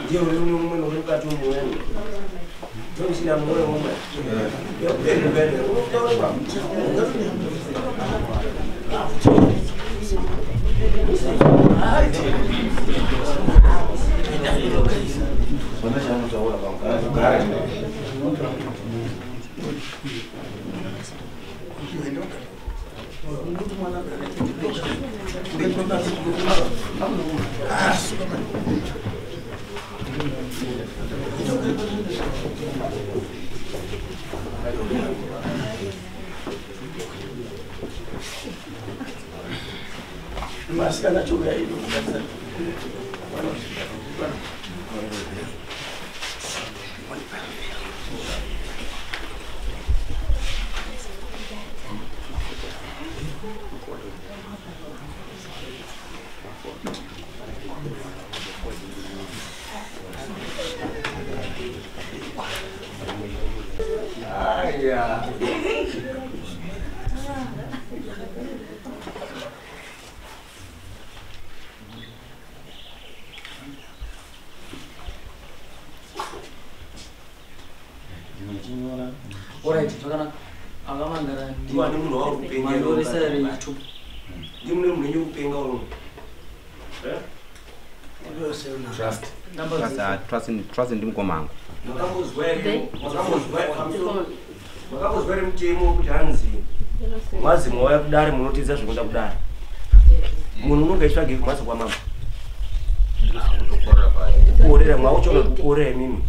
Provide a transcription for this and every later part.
Dio un meno che cazzo un meno. Non si innamora un meno. Io bene. Mas kana chuga hiyo sasa. Ora chakana agamandara Diwa ni muno wa kupenga. mandori sare tu. Dimune munenye kupenga uno. Trust ndimkomango. Makambozwere mutemo kuti hanzi mwazi mwauya kudare munotiza zvinoda kudare. Munhu unonga eitsvage kumhatso kwamama. Kukorera mwauchona kukorera mimi.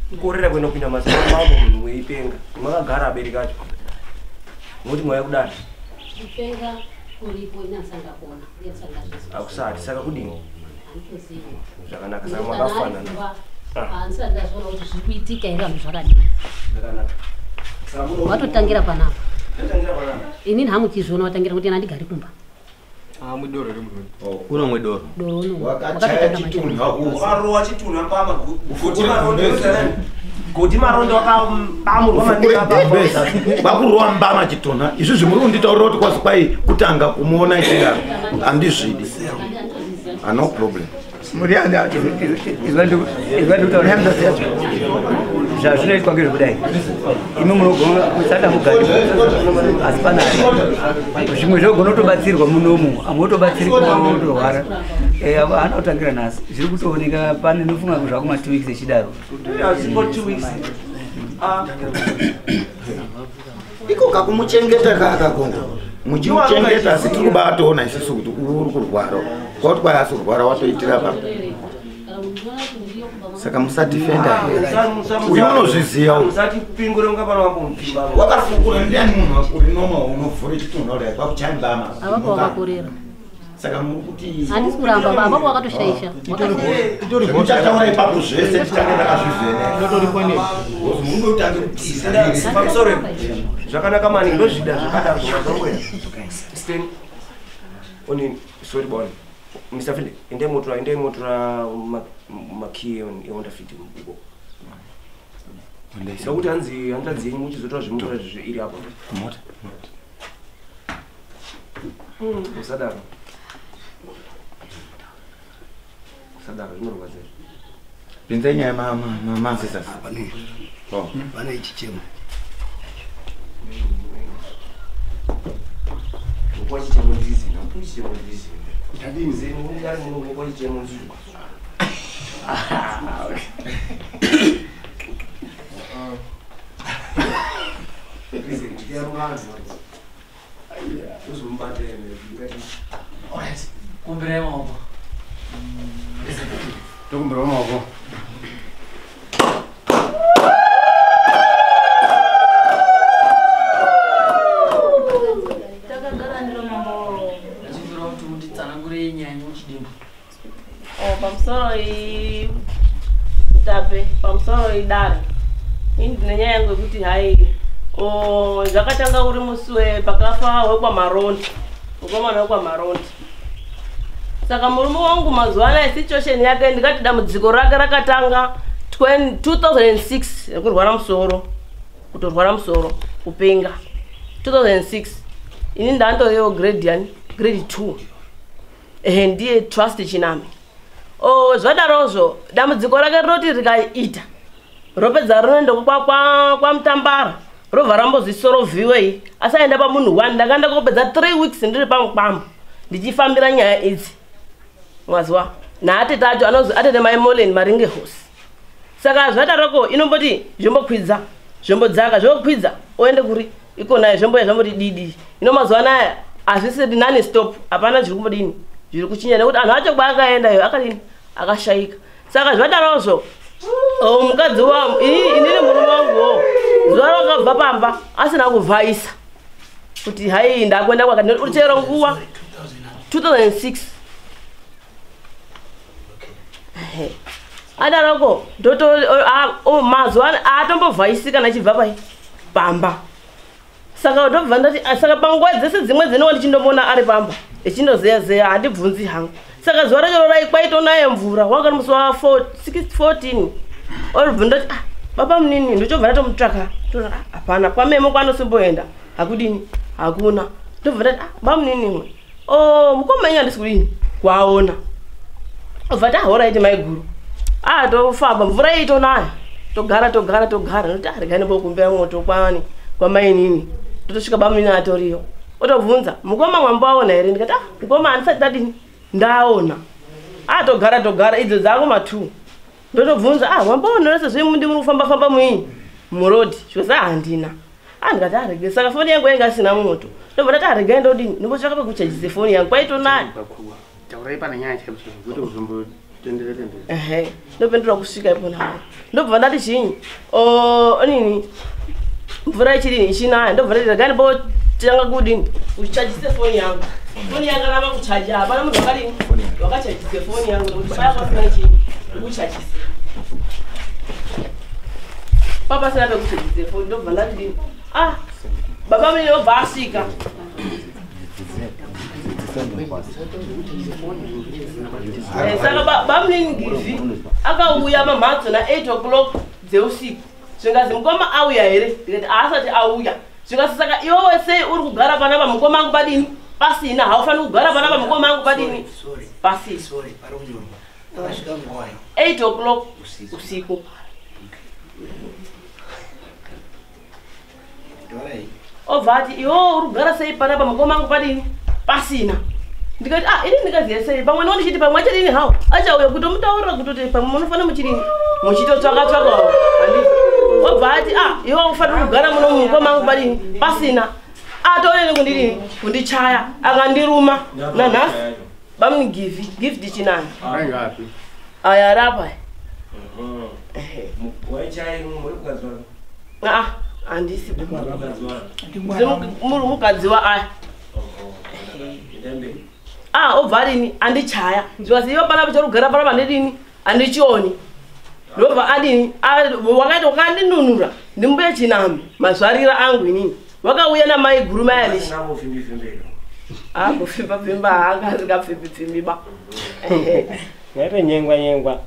Kukorera kwenda kupinda mazama mambo munhu weipenga. Mwakagara abereki acho. Muti mwauya kudare. Kupenga kuripo inasanga kuona. Akusati saka kudini. Zvakanaka saka mwakafanana. Hansi ndazvona kuti zviri kuitika here vanhu zvakadini. Zvakanaka. Watotangira panapa. Tangira panapa. Inini hamuchizviona watangira kuti ndandigari kumba. Mudoro rimwe. Kuno mwedoro. Doro uno. Wakachaya chitunha Warowa chitunha pama kuti marondo Godi marondo wakabamurwa maninga besa bakuruwa mbama chitunha izvi muri kunditaurira kuti kwazi kwai kutanga kumuona ichira andizvidi no problem muri anda izvandu kutaura hamza secho zvazvinoitwa ngezvekudai imi munogona kusada mugari asi panari zvimwe zvogona kutobatsirwa munomu amwe otobatsirika otorwara ana kutangira nhasi zviri kutooneka pane nofunga zvakuma 2 weeks echidaro iko kakumuchengeta kakakongo muchimuchengeta asi tiri kubatoona isusu kuti uri kurwara kwauti kwai asi kurwara watoitira pa saka musadifenda uyu unozviziva wakafungura ndiani munhu wakuri noma unovhura chitunha kudai kwakuchambama Apapo wakakorera. saka muri kuti Handisi kuramba apapo wakatoshaisha. muchataura ipapo zvese titange takazvivhene munotange pamusoro zvakanaka maningi ndozvida zvakadaro zvakazongoya sten oni sorry boy Mr. Philip ende motora makey eHonda Fit mubuko ndakuti hanzi yenyu muchizotora zvimutora iri apo mota usadaro zvinorwadza pinzai nyaya masisas pane chichemo Chichemo ndizi ndadini mungari munogwa chichemo ndizi Kumbira maoko. tokumbira maoko pamusoro idare ini nenyaya yangu yekuti hai zvakatanga uri musi pakafa wekwamarondi mukomana wekwamarondi saka murume wangu mazuva anaya situation yake ndikati dambudziko rake rakatanga 2006 rekurwara musoro kutorwara musoro kupenga 2006 ini ndandoyewo grade 2 ndiye trust chinami. Zvadarozvo dambudziko rake rinoti rikaita ropedza rinoenda kwa Mutambara robva rambozvisorovhiwei asaenda pamunhu 1 ndakaenda kopedza 3 weeks ndiri pamukwambo ndichifambira nyaya idzi mwazwa naatete acho anozi atete maimoleni maringe hosi. Saka zvadaroko inomboti zvombokwidza zvombodzaka zvokwidza oende kuri ikonayo zvomboya zvomboti didi. Ino mazuva anaya hazvisiri nani stop, hapana zviri kumbodini zviri kuchinya nekuti anhu acho kwaakaendayo akadini akashayika. Saka zvadarozvo mukadzi wangu inini murume wanguwo zuva rakabva pamba asina kuvhaisa kuti hai ndakwenda kwakati uri chero nguva 2006 adaroko mazuva atombovhaisika nachibva pai pamba. Saka ndobva ndati saka panguva dzese dzimwe dzinowa ndichindomona ari pamba echindozeyazeya handibvunzi hangu. Saka zuva racho kwaitonaye mvura wanga musi wa 14 oribva ndati baba munini ndochobva ndatomutsvaka hapana kwamemo kwanosimboenda hakudini hakuna. Ndobva ndati baba munini imwe mukomanya handisi kudini kwaona obva tahora maiguru tofamba mvura itonaya togara noti regai nembokumbira moto kwani kwamainini totosvika baba munini atoriyo otobvunza mukoma mwamboaona here ndikati mukoma handisati dadini ndaona togara idzo dzako ma2 ndotobvunza mwamboona sezvo ndi muri kufamba muini murodhi chose handina ndikati arege. Saka foni yangu yanga asina moto ndobva ndati aregai ndodini ndimbotsvaka pekuchajise foni yangu kwaitonaya ndopendura kusvika ipo nayo ndobva ndati chinyi nini mvura ichidini ichinaya ndobva ndati regai ndimbotanga kudini kuchajise foni yangu. Foni yanga rava kuchaja hapana munhu wakadini wakachajise foni yangu nekuti paya pasina chinyi kuchajise papasina pekuchajise foni ndobva ndati dini baba munini obva asvika saka baba munini Givi akauya mamhatso na8 o'clock dzeusiku zvingazi mukoma auya here ndikati asati auya zvikasi saka iwe wese uri kugara panapa mukoma angu padini pasina haufaniri kugara panapa mukoma angu padini pasina 8 o'clock usiku obva ati iwe uri kugara sei panapa mukoma angu padini pasina. Ndikati ini ndikaziya sei pamwe ndichiti pamwe achadini hawo achauya kutomutaurira kutoti pamwe munofanira muchidini muchitotsvaka-tsvakawo handii. Obva ati iwe ufanira kugara muno mukoma angu padini pasina atooneni kundidini kundichaya akandiruma nanhasi bamuni Givi ndichinani aya rapa handisi muri mukadzi aya obva adini andichaya zvikasi iwe panapa chari kugara panapa ndidini handichioni ndobva adini wakaita wakandinunura ndimbuye Chinami mazvarira angu inini wakauya namai guru mayalishi kufimba haakazikapfimbipfimbiba nyengwa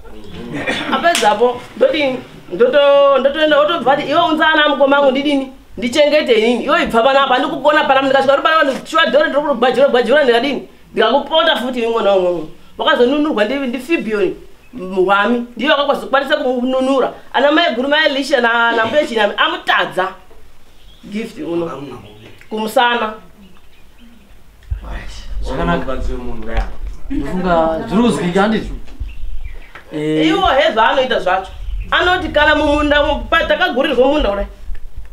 apedzapo ndodini ndotoenda otobva ati iwe unzana mukoma angu ndidini ndichengete inini iwe ibva panapa ndikugona panapa ndikasvika uri panapa ndichiwa dhore ndiri kurugwajura ndikadini ndikakupota futi imwona umwomwo wakazonunurwa ndifibioni muhwami ndiyo wakakwanisa kununura ana mai guru mayalisha nambuye Chinami amutadza gift uno kumusana. Zvakanaka ndofunga zvirikuzwika handiti iwo hezvaanoita zvacho anoti kana mumunda takagurirwa munda kudai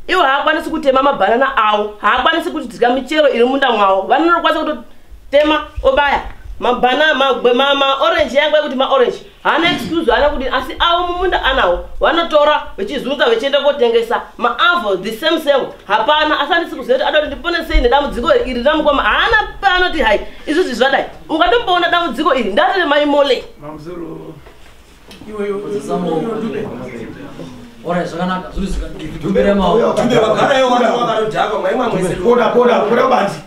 iwo haakwanisi kutema mabhanana awo haakwanisi kudya michero iri munda mwawo vanokwanisa kutotema obaya maorenji yangu yekuti maorenji haana excuse haana kuti asi awo mumunda anawo vanotora vechizunza vechienda kotengesa maavo the same hapana asandisi kuziva kuti adati ndipone sei nedambudziko iri ramukoma haana panoti hai izvizvi zvadai ungatomboona dambudziko iri ndatiri maimole Ora zvakanaka zvirikuzwika ndikumbira maoko poda banzi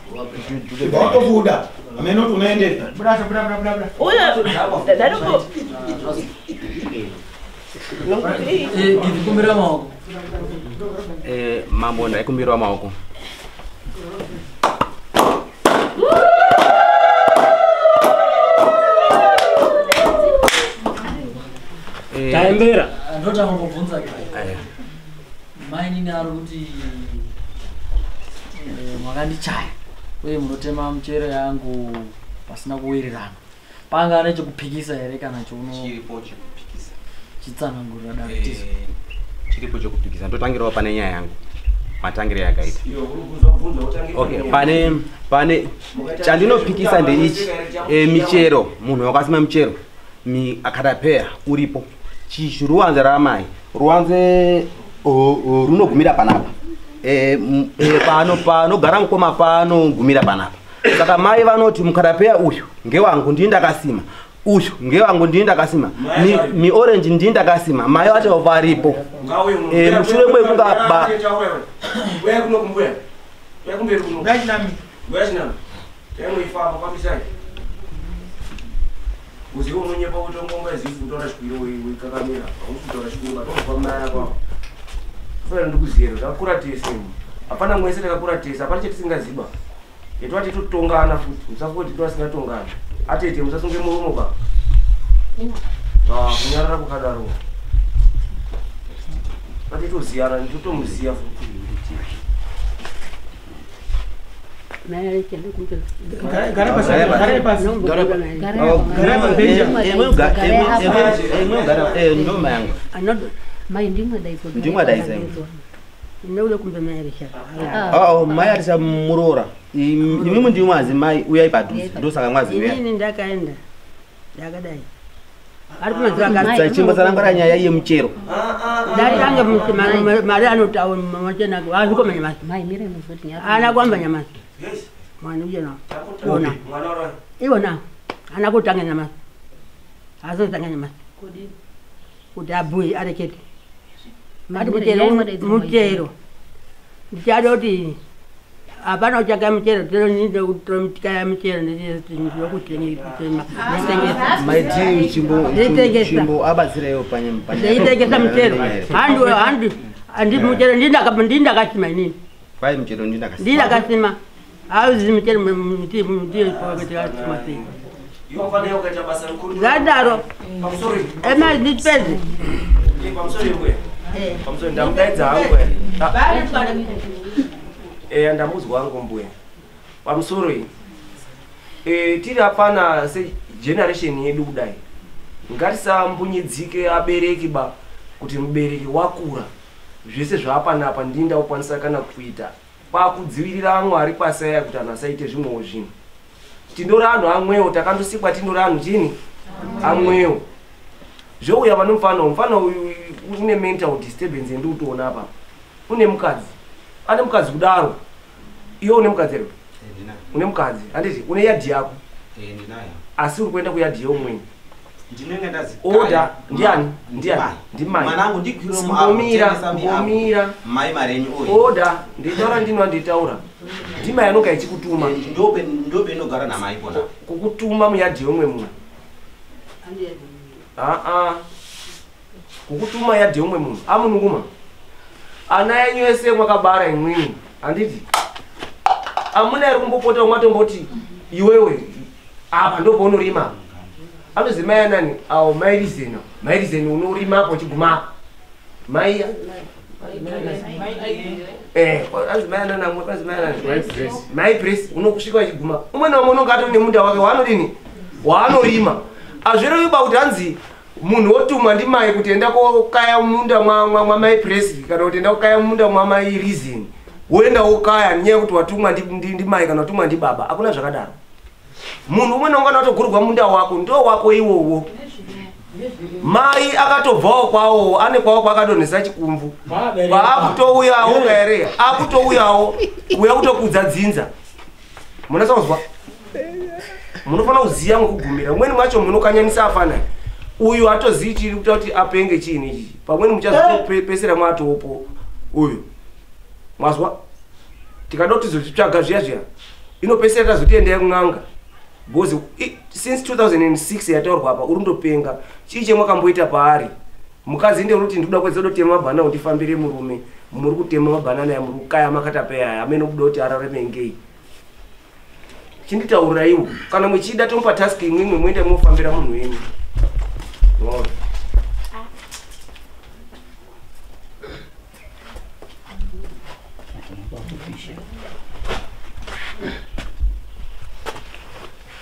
watobuda amenoti unaendera ndikumbira maoko mambo ndaikumbirwa maoko Embera. Ndota ngokubvunza ke. Maini naro kuti mwakandichaya uye munotema michero yangu pasina kuwirirana. Panga nechekupikisa here kana chono chiripo chekupikisa chitsanangurira dakutizo. Chiripo chekupikisa ndotangirawo pane nyaya yangu matangire yakaita. Okay, pane chandinopikisa ndeichi michero munhu wakasima michero akatapeya uripo ruwanze ramai ruwanze runogumira panapa panogara mukoma panogumira panapa saka mai vanoti mukatapeya uyu ngewangu ndini ndakasima uyu ngewangu ndini ndakasima orange ndini ndakasima mai vacho varipo mushure kwekunga uziwe unonyepa kuti ngomba zizi kutora shwiro wikakamira uchitora shwiro batova maya kwa fana ndikuziyero takura tese apana mwese takakura tese apana chetisingaziba yetwati tutongana futi musafoti twasingatongana atete musasunge murumo ba kunyarara kukadaro atitoziyana nditomuziya futi mayarisa murora imimi ndimwazi mai uyai padhuze ndosaka mwazi uyai ndakaenda ndakadai chimbo sarangara nyaya yemuchero ndatange mari anotaura machena azikomanya masi ana kwamba nyamasi mwana ujena ona iwona ana kutanga nyamasi azotanga nyamasi kuti abhuye arekete muchero ndichadoti apana kuchaka muchero tikaya muchero ndiyokutengesa chimbo abatsireyo ndeitengesa muchero handi muchero ndindakasima inini kwai muchero ndindakasima auzi muchero zadaro ema ndipezi ndamudaidza hangu ndamuzwa wangu mbuya pamusoro tiri apana segeneration yedu kudai ngatisambunyidzike abereki ba kuti mubereki wakura zvese zvaapanapa ndinda ukwanisa kana kuita kwakudzivirira Mwari pasaya kuti anhu asaite zvimwewo zvinhu tindori anhu amwewo takandosikwa tindori anhu chini amwewo zvouya mufana uyu une mental disturbance ndikutoona apa une mukadzi ane mukadzi kudaro iwe une mukadzi ere une mukadzi handiti une yadhi yako asi uri kuenda kuyadhi yeumweni oda ndiani ndimai oda nditaura ndinwa nditaura ndimai anonga ichikutuma kukutuma muyadhi yeumwe munhu kukutuma yadhi yeumwe munhu amununguma ana enyu ese mwakabara imwini handiti amuna iri kumbopota mwatomboti iwewe apa ndopaunorima anozi mai anani awo mairizeni unorimapo chigumapo maiya anzi mai anani amwe anzi mai anani mai press unokusvika wachiguma umwe naumwe unonga atone munda wake waanodini waanorima azvireviba kuti hanzi munhu wotumwa ndimai kuti enda kokaya munda mwamai press kana kuti enda kokaya munda mwamai reason woenda wokaya nenyaya yekuti watumwa ndimai kana watumwa ndibaba hakuna zvakadaro munhu umwe naungana watogurwa munda wako ndo wako iwowo mai akatobvawo kwawo ane kwawo kwakadonhesa chikumvu paakutouyawo here akutouyawo uya kutokudza dzinza munasauzwa munofanira kuziya mwekugumira umweni macho munokanyanisa afana uyu atozivi chiri kuita kuti apenge chiini ichi pamweni muchazopesera mwatopo uyu mwazwa tikada kuti tizozvitsvaga zviya zviya inopesera tazotiendea kun'anga because since 2006 yataurwa apa uri ndopenga chii chemwakamboita paari mukadzi ndeuri kuti ndikuda kwedza kutema mabhanana undifambire murume muri kutema mabhanana yamuri kukaya makatapeya amene kuda kuti araremengei chinditaurira iwo kana muchida tomupa task imwimwe muende munofambira munhu wenyu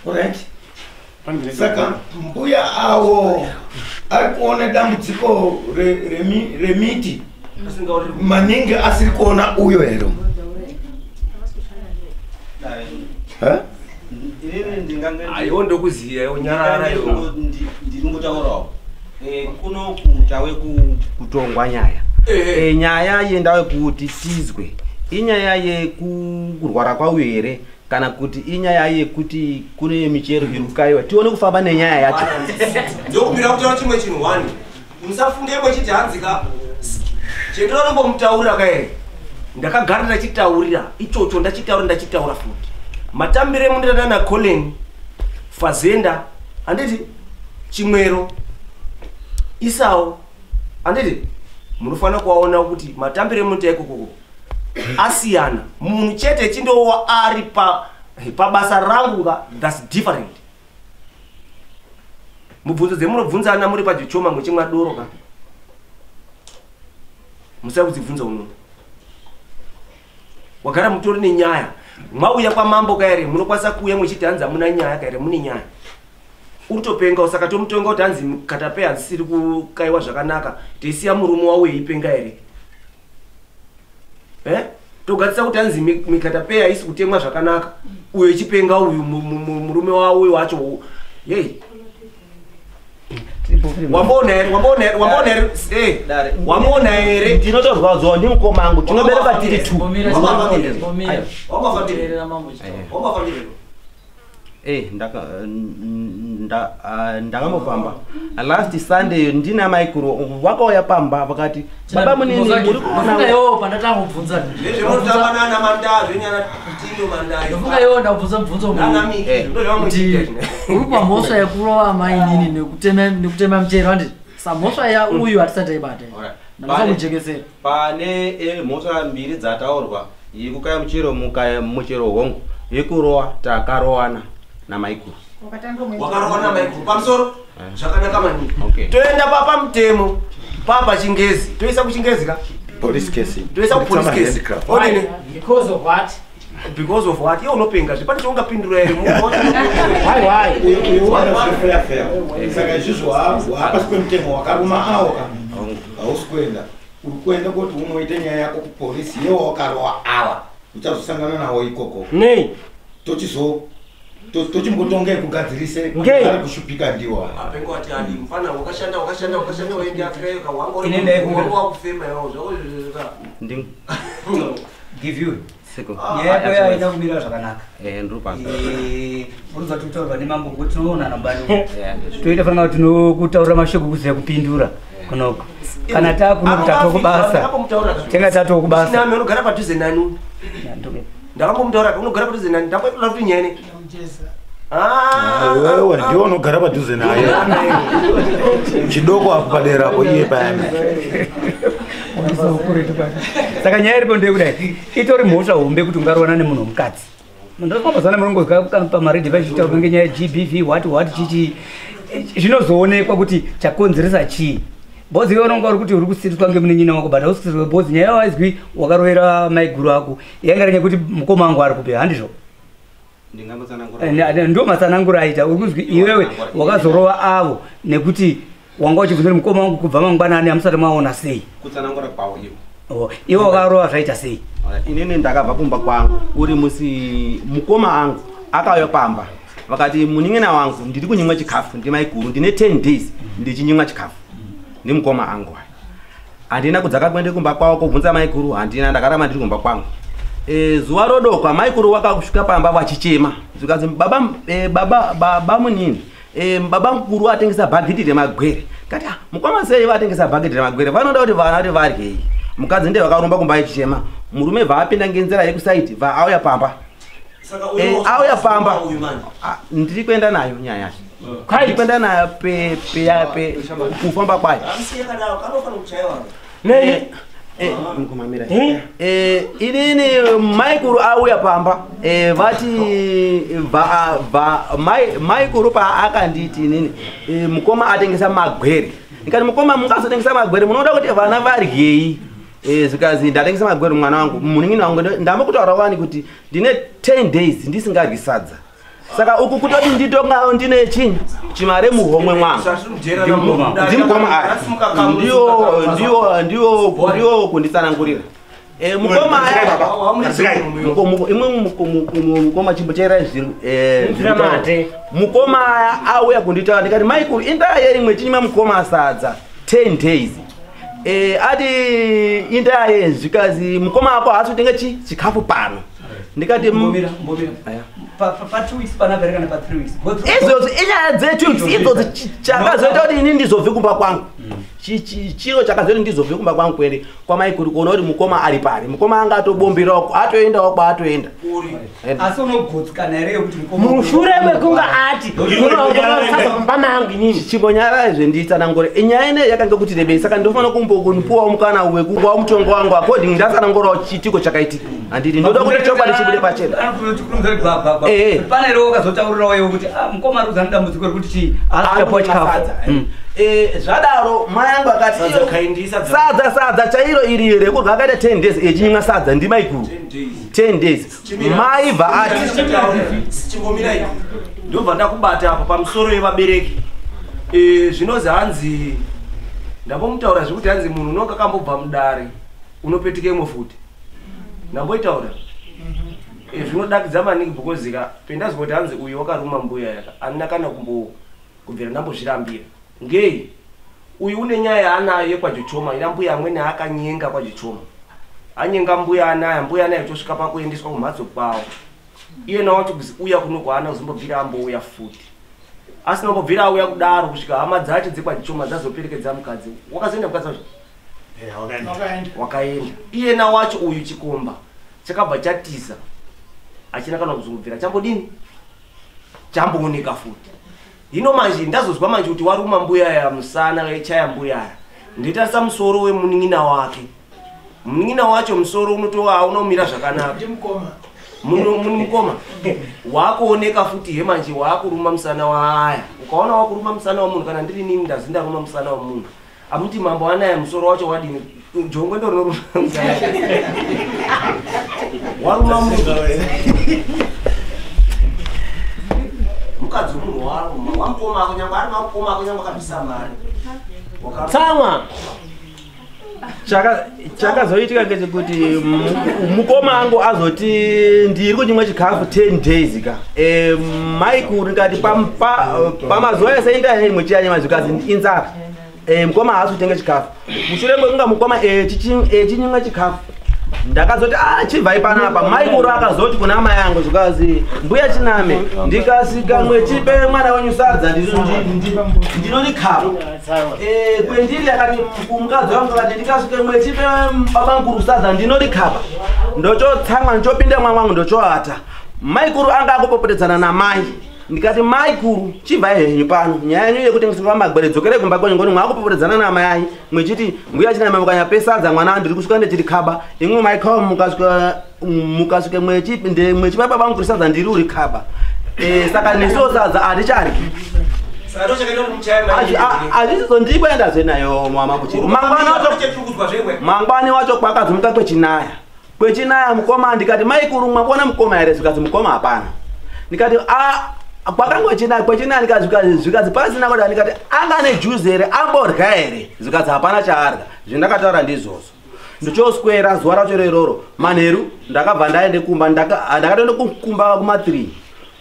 Alright. Saka mbuya awo ari kuona dambudziko remiti maningi asiri kuona uyo here. Aiwo ndokuziya unyarara yo. Ndingotaurawo. Kuno kutawe kutongwa nyaya. Nyaya yendawe kuti tizwe. Inyaya yekurwara kwauyo here kana kuti inyaya yekuti kune michero irukaiwa tione kufamba nenyaya yacho. Ndokubira kutaura chimwe chinhu 1. Musafunge mwechiti hanzika. Chendinonombo mutaurira kaere. Ndakagara ndachitaurira ichocho ndachitaura futi. Matambire mundana na Colin Fazenda anditi Chimwero Isao anditi munofana kuwaona kuti matambire munte koko asiyana munhu chete chindowa ari pa basa rangu ga that's different. Mubvunzo dzemunobvunzana muri pajichoma mwechimwa doro ka musai kudzibvunza uno wagara mutori nenyaya mwauya kwamambo kaere munokwanisa kuuya mwechiti hanzi hamuna nyaya kaere mune nyaya utopenga usaka tomutonga kuti hanzi katape hazisiri kukaiwa zvakanaka teisiya murume wawo eipenga ere togadzisa kuti hanzi mikatape haisi kutemwa zvakanaka uyo echipenga uyu murume wawo wacho yei wambona here ndinotorwadzo ndi mukoma angu tinobereka tiri 2 ndakamufamba last Sunday ndina maikuro vakauya pamba vakati baba munini muri kuona yo pandatanga kubvunza nezvinotamanana mandazi nyana tindo mandazi ndofunga yo ndabvunza bvunzo uri pamhosva yekurova mai nini nekutema mchero andi samhosva ya uyu hatisati taibate ndamujekesera pane mhosva mbiri dzataurwa yekukaya muchero muchero hongu yekurova takarowana namaikuru wakarowana maikuru pamusoro zvakanaka maningi toenda pamutemo papa chingezi toisa kuchingezi ka police case toisa kupolice case onene because of what iwe unopenga zvipati chaungapindura here saka izvizvo hapasi kwemutemo wakaruma awo hausi kuenda uri kuenda kuti unoite nyaya yako kupolisi iyewo wakarowa ava uchazosangana nawo ikoko nei tochimbotonge kugadzirise ari kushupika ndiwo apengo ati adi mfana wakashanda waende afrika wangori wakufema yawo give you seko nyaya yako ina kumira zvakanaka ndrupa unza tutaura nemambo kuti tinoona nambano toita fanga tinokutaura mashoko kuziya kupindura kunoko kana takunokutatwa kubasa tenga tatwa kubasa nami unogara padhuze nani ndakambomutaura unogara padhuze nani ndamboitola kuti nyene wewe ndiwo unogara padhuze naye chidoko apo padera apo iye payani saka nyaya iripo ndeyekudai itori mhosva hombe kuti ungarowana nemunhu womukadzi ndakambazana murongo pamaredhi vachitaura ngenyaya GBV what chichi zvinozoonekwa kuti chakonzeresa chii bhozi iwe unonga uri kuti uri kusiriswa ngemunin'ina wako but hausiriswa bhozi nyaya waizwi wakarovera maiguru ako yanga renyaya kuti mukoma wangu ari kupe handizvo ndo matsananguro aita uri kuzwi iwewe wakazorova avo nekuti wanga uchibvunzira mukoma wangu kubva mangwanani hamusati mwaona sei kutsanangura kwawo iwo iwe wakarova zvaita sei inini ndakabva kumba kwangu uri mukoma angu akauya pamba vakati munin'ina wangu ndiri kunyimwa chikafu ndimaiguru ndine 10 days ndichinyimwa chikafu ndi mukoma angu handina kudzaka kuende kumba kwawo kubvunza maikuru handina ndakarama ndiri kumba kwangu zuva rodokwa maikuru wakakusvika pamba vachichema zvikanzi baba munini baba mukuru atengesa bhagidhi remagwere kati mukoma sei vatengesa bhagidhi remagwere vanoda kuti vana kuti varyei mukadzi ndiye vakarumba kumba ichichema murume vapinda ngenzira yekusaiti vaauya pamba auya pamba ndiri kuenda nayo nyaya yacho ndiri kuenda nayo kufamba kwayo inini maikuru auya pamba vati maikuru paakanditi inini mukoma atengesa magwere ndikati mukoma mungazotengesa magwere munoda kuti vana varyei zvikazi ndatengesa magwere mwana wangu munin'ina wangu ndamba kutaura wani kuti ndine 10 days ndisingaryi sadza saka uku kutoti nditonga ndine chinyi chimare muhomwe mwangu ndimukoma ndiyo kunditsanangurira mukoma mukoma chimbochera mukoma auya kunditaura ndikati Michael indaa yeimwe chinyima mukoma sadza 10 days ati indaa yezvikazi mukoma ako haasi kutenga chikafu pano ndikati izvozvo inyaya dzetu idzodzo chakazoita kuti ini ndizobve kumba kwangu chiro chakazoita ndizobve kumba kwangu kwende kwaMichael kuona kuti mukoma ari pari mukoma anga atobomberawo atoendawo kwaatoenda asi unogotsikana here yekuti mushure mekunga ati pama yangu inini chimbonyara zvenditsanangura inyaya ine yakanga kuti rebei saka ndofanira kumbokundipuwa mukana wekungwa mutongo wangu according ndatsanangurawo chitiko chakaitika handiti ndoda kuti chokwadi chibude pachena pane ro wakazotaurirawo iwe kuti mukoma ari kuzana dambudziko rekuti chii asikapuwa chikafu zvadaro mai angu akati sadza chairo iri here kurwa akaita 10 days echinyimwa sadza ndiMichael 10 days mai bva ati ndobva ndakubata apo pamusoro yevabereki zvinozi hanzi ndambomutaura zvekuti hanzi munhu unonga akambobva mudare unopetukemo futi ndamboitaura zvinodakidza maningi bhokozika pendazwa kuti hanzi uyu wakaruma mbuya yaka andina kana kubvira ndambozvirambira ngei uyu une nyaya yaanayo yekwaJochoma ina mbuya amweni akanyenga kwaJochoma anyenga mbuya anayo tosvika pakuendeswa kumhatso kwawo iye nawo uya kuno kwaana uzimbobvira ambouya futi asina kumbobvira auya kudaro kusvika hama dzacho dzekwaJochoma dzazoperekedza mukadzi wakazoenda mukadzi wacho wakaenda iyena wacho uyu chikomba chakabva chatiza achina kana kuzongobvira chambodini chambooneka futi hino manje ndazozwa manje kuti waruma mbuya ya musana chaya mbuya nditarisa musoro wemuning'ina wake muning'ina wacho musoro unotowa unomira zvakanaka mukoma wakuoneka futi he manje wakuruma musana waaya ukaona wakuruma musana wamunhu kana ndiri nini ndazindaruma musana wamunhu amuti mambo anaya musoro wacho wadini jongwe ndo rinoruma musana waruma munhu mukadzi munhu waruma wamukoma ako nyangwe ari makoma ako nyangwe akabvisa mari tsamwa chakazoitika ngechekuti mukoma angu azoti ndiri kunyimwa chikafu 10 days ka Michael ngati pamazuva ese inda imwe chiyanyama zvikazi inzara mukoma haasi kutenga chikafu mushure mekunga mukoma chinyimwa chikafu ndakazoti chibvai panapa Michael akazoti kuna mai yangu zvikazi mbuya Chiname ndikasika mwechipe mwana wenyu sadza ndinorikhapa kwendiri akati kumukadzi wangu akati ndikasika mwechipe baba nkuru sadza ndinorikhapa ndochotsamwa ndichopinda mwangu ndochoata Michael anga akupopotedzana namai ndikati Michael chibvai henyu pano nyaya yenyu yekutengeswa magwere dzokere kumba kwenyu ngoni mwakupopotedzana namai mwechiti mbuya Chiname mukanya sadza mwana ndiri kusvika ndechirikhaba imwe Michael mukasvike mwechipa baba nkuru sadza ndiri urikhaba saka neso sadza hatichari azvizondikoendazve nayo mama kuchiri mangwani wacho kwakazomuka kwechinaya mukoma ndikati Michael mwakuona mukoma here zvikazi mukoma hapana ndikati kwechinaya ndikazvikazi pasina kuda ndikati anga nejuzi here amborya here zvikazi hapana chaarya zvendakataura ndizvozvo ndichoswera zuva racho iroro manheru ndakabva ndaende kumba ndakatoende kumba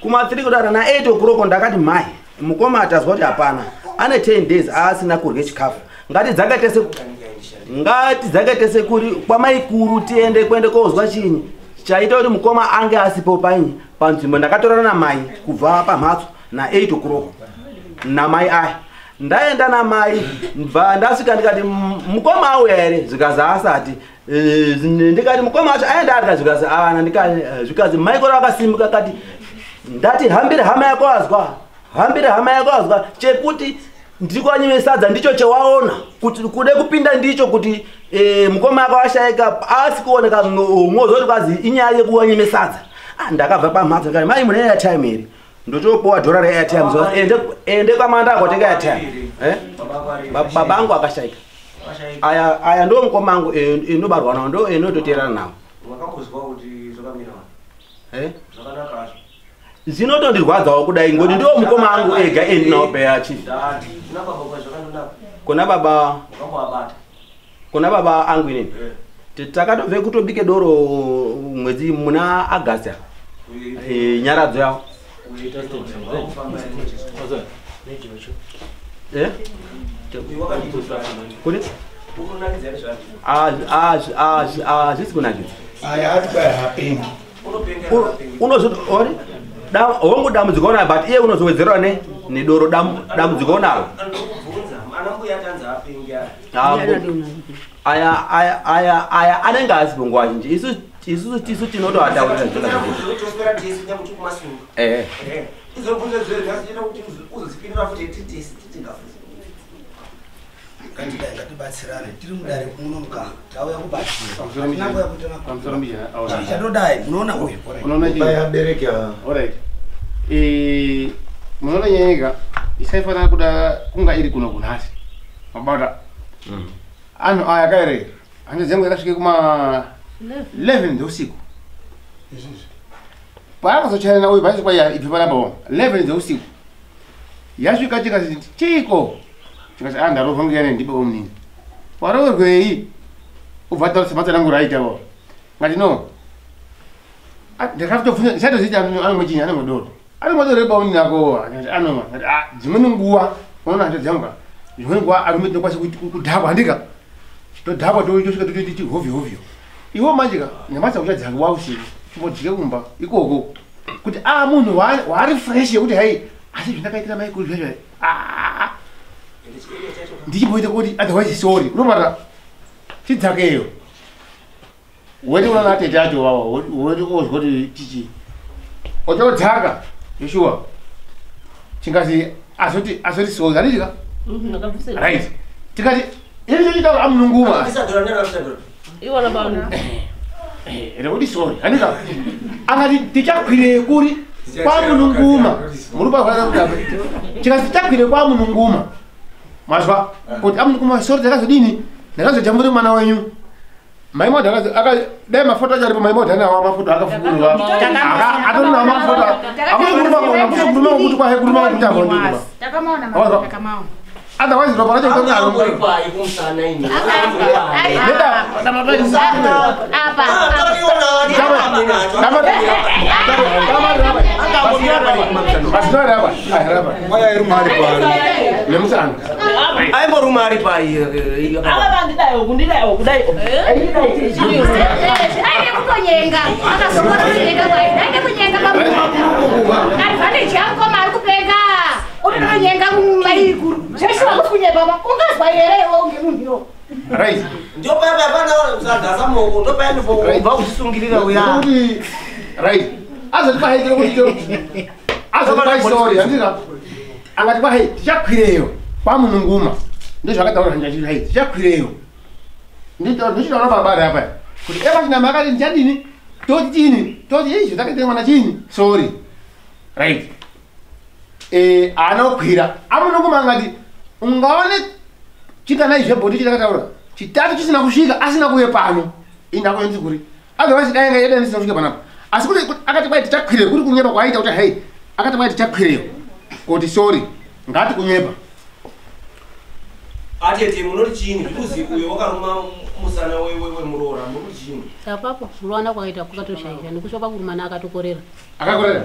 kuma3 kudara na8 o'clock ndakati mai mukoma atazwa kuti hapana ane 10 days asina kurya chikafu ngatidzakaitese kuri kwaMichael tiende kwende kozwa chinyi chaita kuti mukoma ange asipo painyi panzvimbo ndakatorana namai kubva pamhatso na8 o'clock namai aya ndaenda namai bva ndasvika ndikati mukoma auya here zvikazi asati ndikati mukoma wacho aenda arya zvikazi ana zvikazi Michael akasimuka akati ndati hambire hama yako azwa chekuti ndiri kwanyime sadza ndicho chewaona kuti kude kupinda ndicho kuti mukoma wako ashayika asi kuoneka mozoti kwazi inyaya yekuwanyime sadza ndakabva pamhatso ndikati mai mune airtime here ndochopuwa dhora reairtime ende kwamanda akotenga airtime baba angu akashayika aya ndo mukoma angu inobarwa nawo ndo inototerana nawo Zvinotondirwadzawo kudai ngoti ndo mukoma angu ega endinopeya chief. Kona baba angu inini. Takatobve kutobike doro mwedzi muna August. Nyaradzo yawo. Kuni? Zvisikunakidza. Aya atibaya hapengi. Unozoti hongu dambudziko nayo but iye unozowedzerwa nedoro dambudziko naro. Aya anenge asipo nguva zhinji isusu tinotoataurira ngatibatsirane tiri mudare kunomuka tauya kubatsiraadodai munoona uyu munoona nyanyika isaifanira kuda kunga iri kuno kunhasi mabata anhu aya kaere hanzi dzengu yakasvike kuma 11 dzeusiku paakazochairana uyu paisi kwaiya ibve panapa 11 dzeusiku yasvika chikati chiko chikati ndarovhangiyane ndibe omunini waroverwei ubva taurisa basa rangu raitawo ngati no ndakatobvunza ndichatoziita anomwechinyi anomwedoro anomwedoro ebaunini ako anoma ngati dzimweni nguva unoona hanto dzangu dzimweni nguva arume tinokwanisa kudhakwa handika todhakwa tosvika totiti hovyo iwo manjika nemasa uchadzanga wausiku chimbodhike kumba ikoko kuti munhu waari fresh yekuti hai asi zvindakaitira maikuru zvazvo ndichimboita kuti otherwise sorry unomata tidzakeyo weti unoona atete acho wawa weti ozwa kuti chichi otodzaka Joshua chingazi azoti sorry handika right tikati icho chitaura amununguma iwana banu rekuti sorry handika angati tichakwire kuri kwamununguma murupaaaaa chikazi tichakwire kwamununguma mazwa kuti amununguma sorry takazodini ndakazojambure mwana wenyu maimoto akadai mafoto acho aripo maimoto anawo mafoto akafukurwa atorina mafoto akuzokuruma kuti kwahekuruma kuti abondikuba otherwise ropa racho kutonaro aimborumari pai right ndio baba bana uzandaza moko ndo payani ubva kusungirira uya right azoti pahaitire kuti azoti paisori handika angati kwahai tichakwireyo kwamununguma ndozvakataura hanjachii hai tichakwireyo ndichitaura babari apa kuti epachinama akati ndichadini toti chini toti izvo takaite mwana chini sorry right anokwira amununguma angati ungaone chikanai zvebhoti chitakataura chitatu chisina kusvika asina kuve pano indakoenzi kuri otherwise dainga yeda ndisina kusvika panapa asi kuti akati kwai tichakwire kuri kunyepa kwaaita kuti hai akati kwai tichakwireyo kuti sorry ngati kunyepa atete munoti chini zvikuzi uyo wakaruma musana wemuroora munoti chini apapo kurwana kwakaita kwakatoshaisha nekushopa kurumana akatokorera akakorera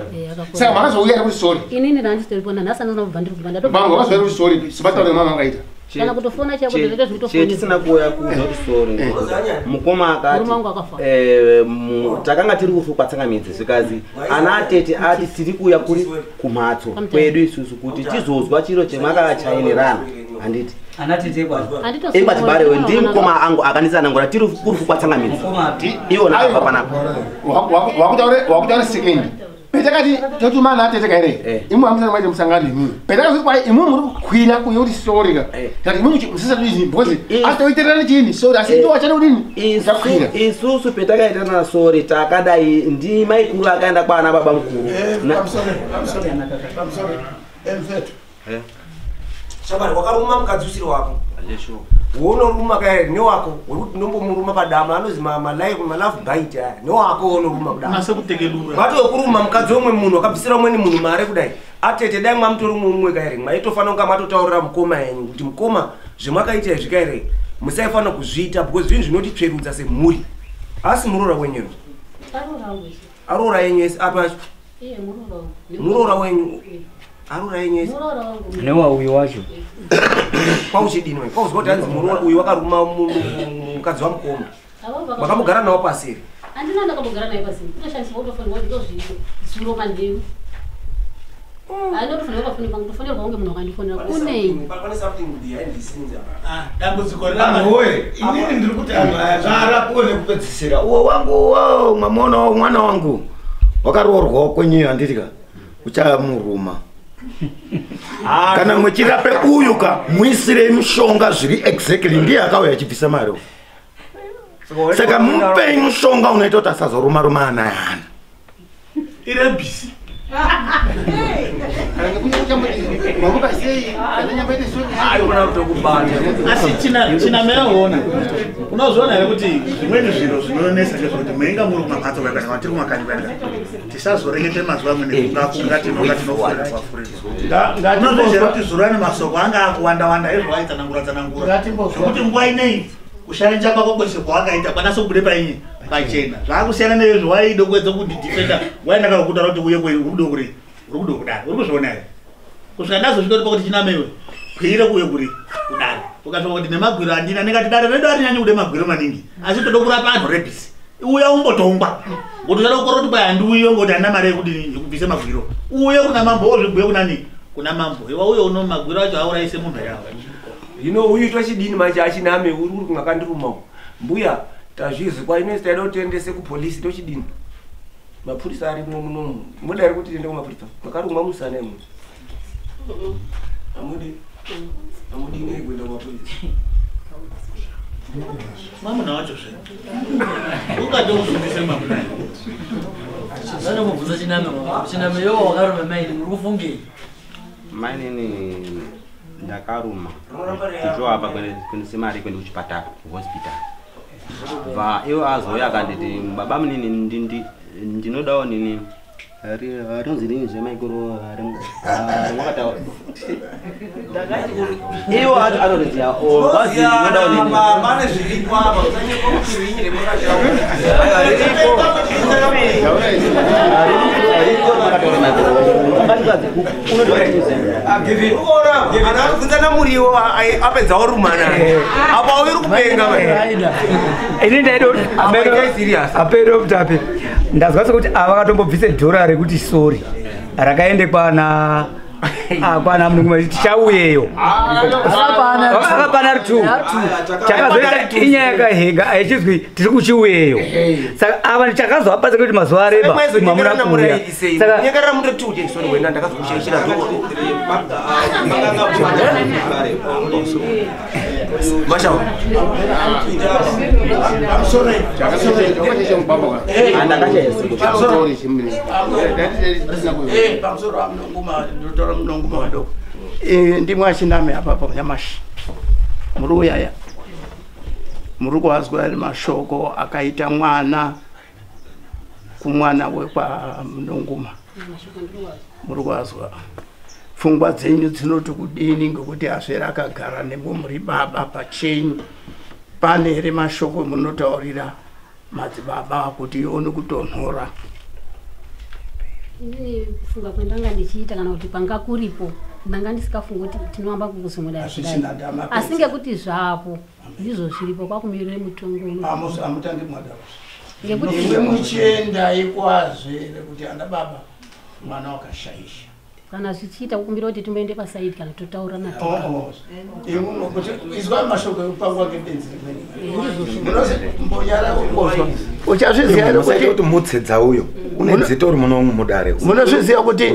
saka makazouya kuti sorry inini randisitoipona nhasi andisina kubva ndiri kubva mangu vakazouya kuti sorry sibataure mama akaita kana kutofona chako ndezvete zvitofona tisina kuuya kuuza kuti sorry mukoma akati takanga tiri kufukwa tsangamidzi zvikazi ana atete ati tiri kuuya kuri kumhatso kwedu isusu kuti tizozwa chiro chemakachainerana handiti ekwatibarewe ndi mukoma angu akanisana tiri kufukwa tsangamidzi iwona akabva panapa wakutaure second petakati totumana atete kaire imwe amusana maite musangani imwe petakati kwa imwe muri kukwira kuye kuti sorry ka tati imwe musisa tuizi because atoiterana chini sorry asi ndo wachana udini takwira isusu petakaitana sorry takadai ndi maikuru akaenda kwa ana baba mkuru shabari wakaruma mukadzusiri wako wonoruma kae newako wekuti ndombomuruma padama anozi malafu bite aya newako wonoruma kudai vato wekuruma mukadzi womwe munhu wakabvisira umweni munhu mare kudai atete dai mwamutori mumwe kaere maitofanira kunga matotaurira mukoma yenyu kuti mukoma zvemwakaita izvi kaere musaifanira kuzviita because zvinhu zvinotitsverudza semhuri asi muroora wenyero aroora yenyu ese apa muroora wenyu aroora yenyu ese newa uyu wacho pauchidini we pauzwa kuti hanzi muroora uyu wakaruma mukadzi wamukoma makamugara nawo pasiri andina ndakambogara naye pasiri kutoshandiswa utofanirwa kuti ndozviripo zuro mandeu anotofanirwa pafonera kutofanirwa kunge munhu wakandifonera kunei dambudziko rinowe inini ndiri kuti anhu aya zvaarapiwe nekupedzisira uwo wangu mwamona mwana wangu wakaroorwawo kwenyeyo handitika uchamuruma kana mwechirape uyu ka muisirei mushonga zviri exactly ndiye akauya achibvisa mari saka mupei mushonga unoita kuti asazoruma anayana irebhisi asi china meyaona unozoona here kuti zvimweni zviro zvinonesa ngezvekuti meinga muri kumamhatso kana matiri kumakanyi kuenda tisazorekete mazuva amwe nekufunga tinonga tinofuriunozvezvera kuti zuro ane masoko anga akuwandawanda ezvoaitsanangura zvekuti nguva inei kusharenja kwako kwese kwawakaita kwanasa kubude painyi pachena zvakusiyana neizvo waide kuedza kundidifenda waendaka kukutaura kuti uye kwei urikudo kuri urikudo kudaro uri kuzviona here kusvika ndazosvika kuti chinamewe kwire kuye kuri kudaro ukasvika kuti nemagwiro andina ndingati dare redu arinyanyi kude magwiro maningi asi toda kurapa anhu rebhisi uya umbotongwa ngoto uchada kukorora kuti pai handiuyiwe ngoti handina mari yekuti kubvise magwiro uye kuna mambo ozvibhuye kunani kuna mambo iwa uye uno magwiro acho auraise munhu yawo hino uyu tochidini manje achiname uri kungakandirumawo mbuya tazvizwa inozi taida kutiendese kupolisi tochidini mapurisa arimo munomu mudari kuti tiende kumapurisa makarumwa musana imwe amudini kuenda kumapurisa mwamuna wacho zve ukatokufundise mwamuna zvanomubvunza chiname iwo wakaruma maini muri kufungei mainini ndakaruma tichoapa kuendese mari kuende kuchipatara kuhospital va iwo azouya akanditi baba munini ndinodawo nini rinzi rinyi zvemaikoro rimwakataura iwo anotiziya vazi ndinodawo nini pane zvirikwa usanyekwa kuti rinyi remwakatauraakubvunzana muriwo apedzawo rumana apa uri kupenga ini ndaidoapero kuti ape ndazwa sekuti ava vakatombobvise dhora rekuti sori rakaende kwana munhu tichauyeyo akapana rutu chakazoita inyaya yakahega aichizwi tiri kuchiuyeyo saka ava chakazova pasa kuti mazuva areba mamuna kuuya nyekarira muri tuti sori wena ndakazokushaishira mashauri ndimwe achiname apapo nyamashi muri uyaya muri kuwazwa ari mashoko akaita mwana kumwana wekwa Munonguma muri kuwazwa pfungwa dzenyu dzinoti kudini ngekuti aswera akagara nemwe muri baba pachenyu pane here mashoko munotaurira madzibaba kuti ione kutonhora ini kufunga kwendanga ndichiita kana kuti panga kuripo ndanga ndisikafunga kuti tinoamba kukusumudai asi ngekuti zvapo ndizvo zviripo kwakumirire mutongo amutange mwadaro ngekuti imwe muchienda ikwazvere kuti ana baba mwana wakashaisha kana zvichiita kukumbira kuti timboende pasaidi kana totaura izwa mashoko ekupangwa ngebenzi uchazviziva kuti mutsedza uyo une dzito uri muno mudare munozviziva kuti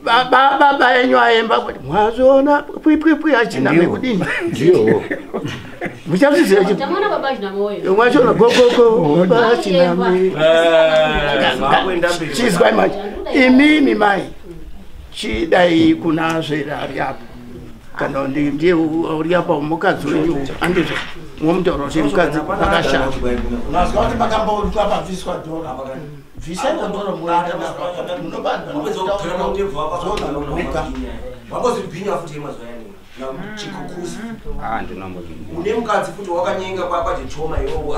baba yenyu aemba kuti mwazviona pwipwipwi achiname kudini ndiyo muchazviziva mwachiona gogogo baba achiname chizwa manje imimi mai chidai kuna zverari apo kana ndiye uri apa mukadzi wenyu andizvo mwomutaura kuti mukadzi akashata mazwa kuti makamboutwa pabviswa dhora bvisaiwo dhora wambozvibhinya futi yemazuva yani chikukuzi une mukadzi futi wakanyenga kwachoma iwowo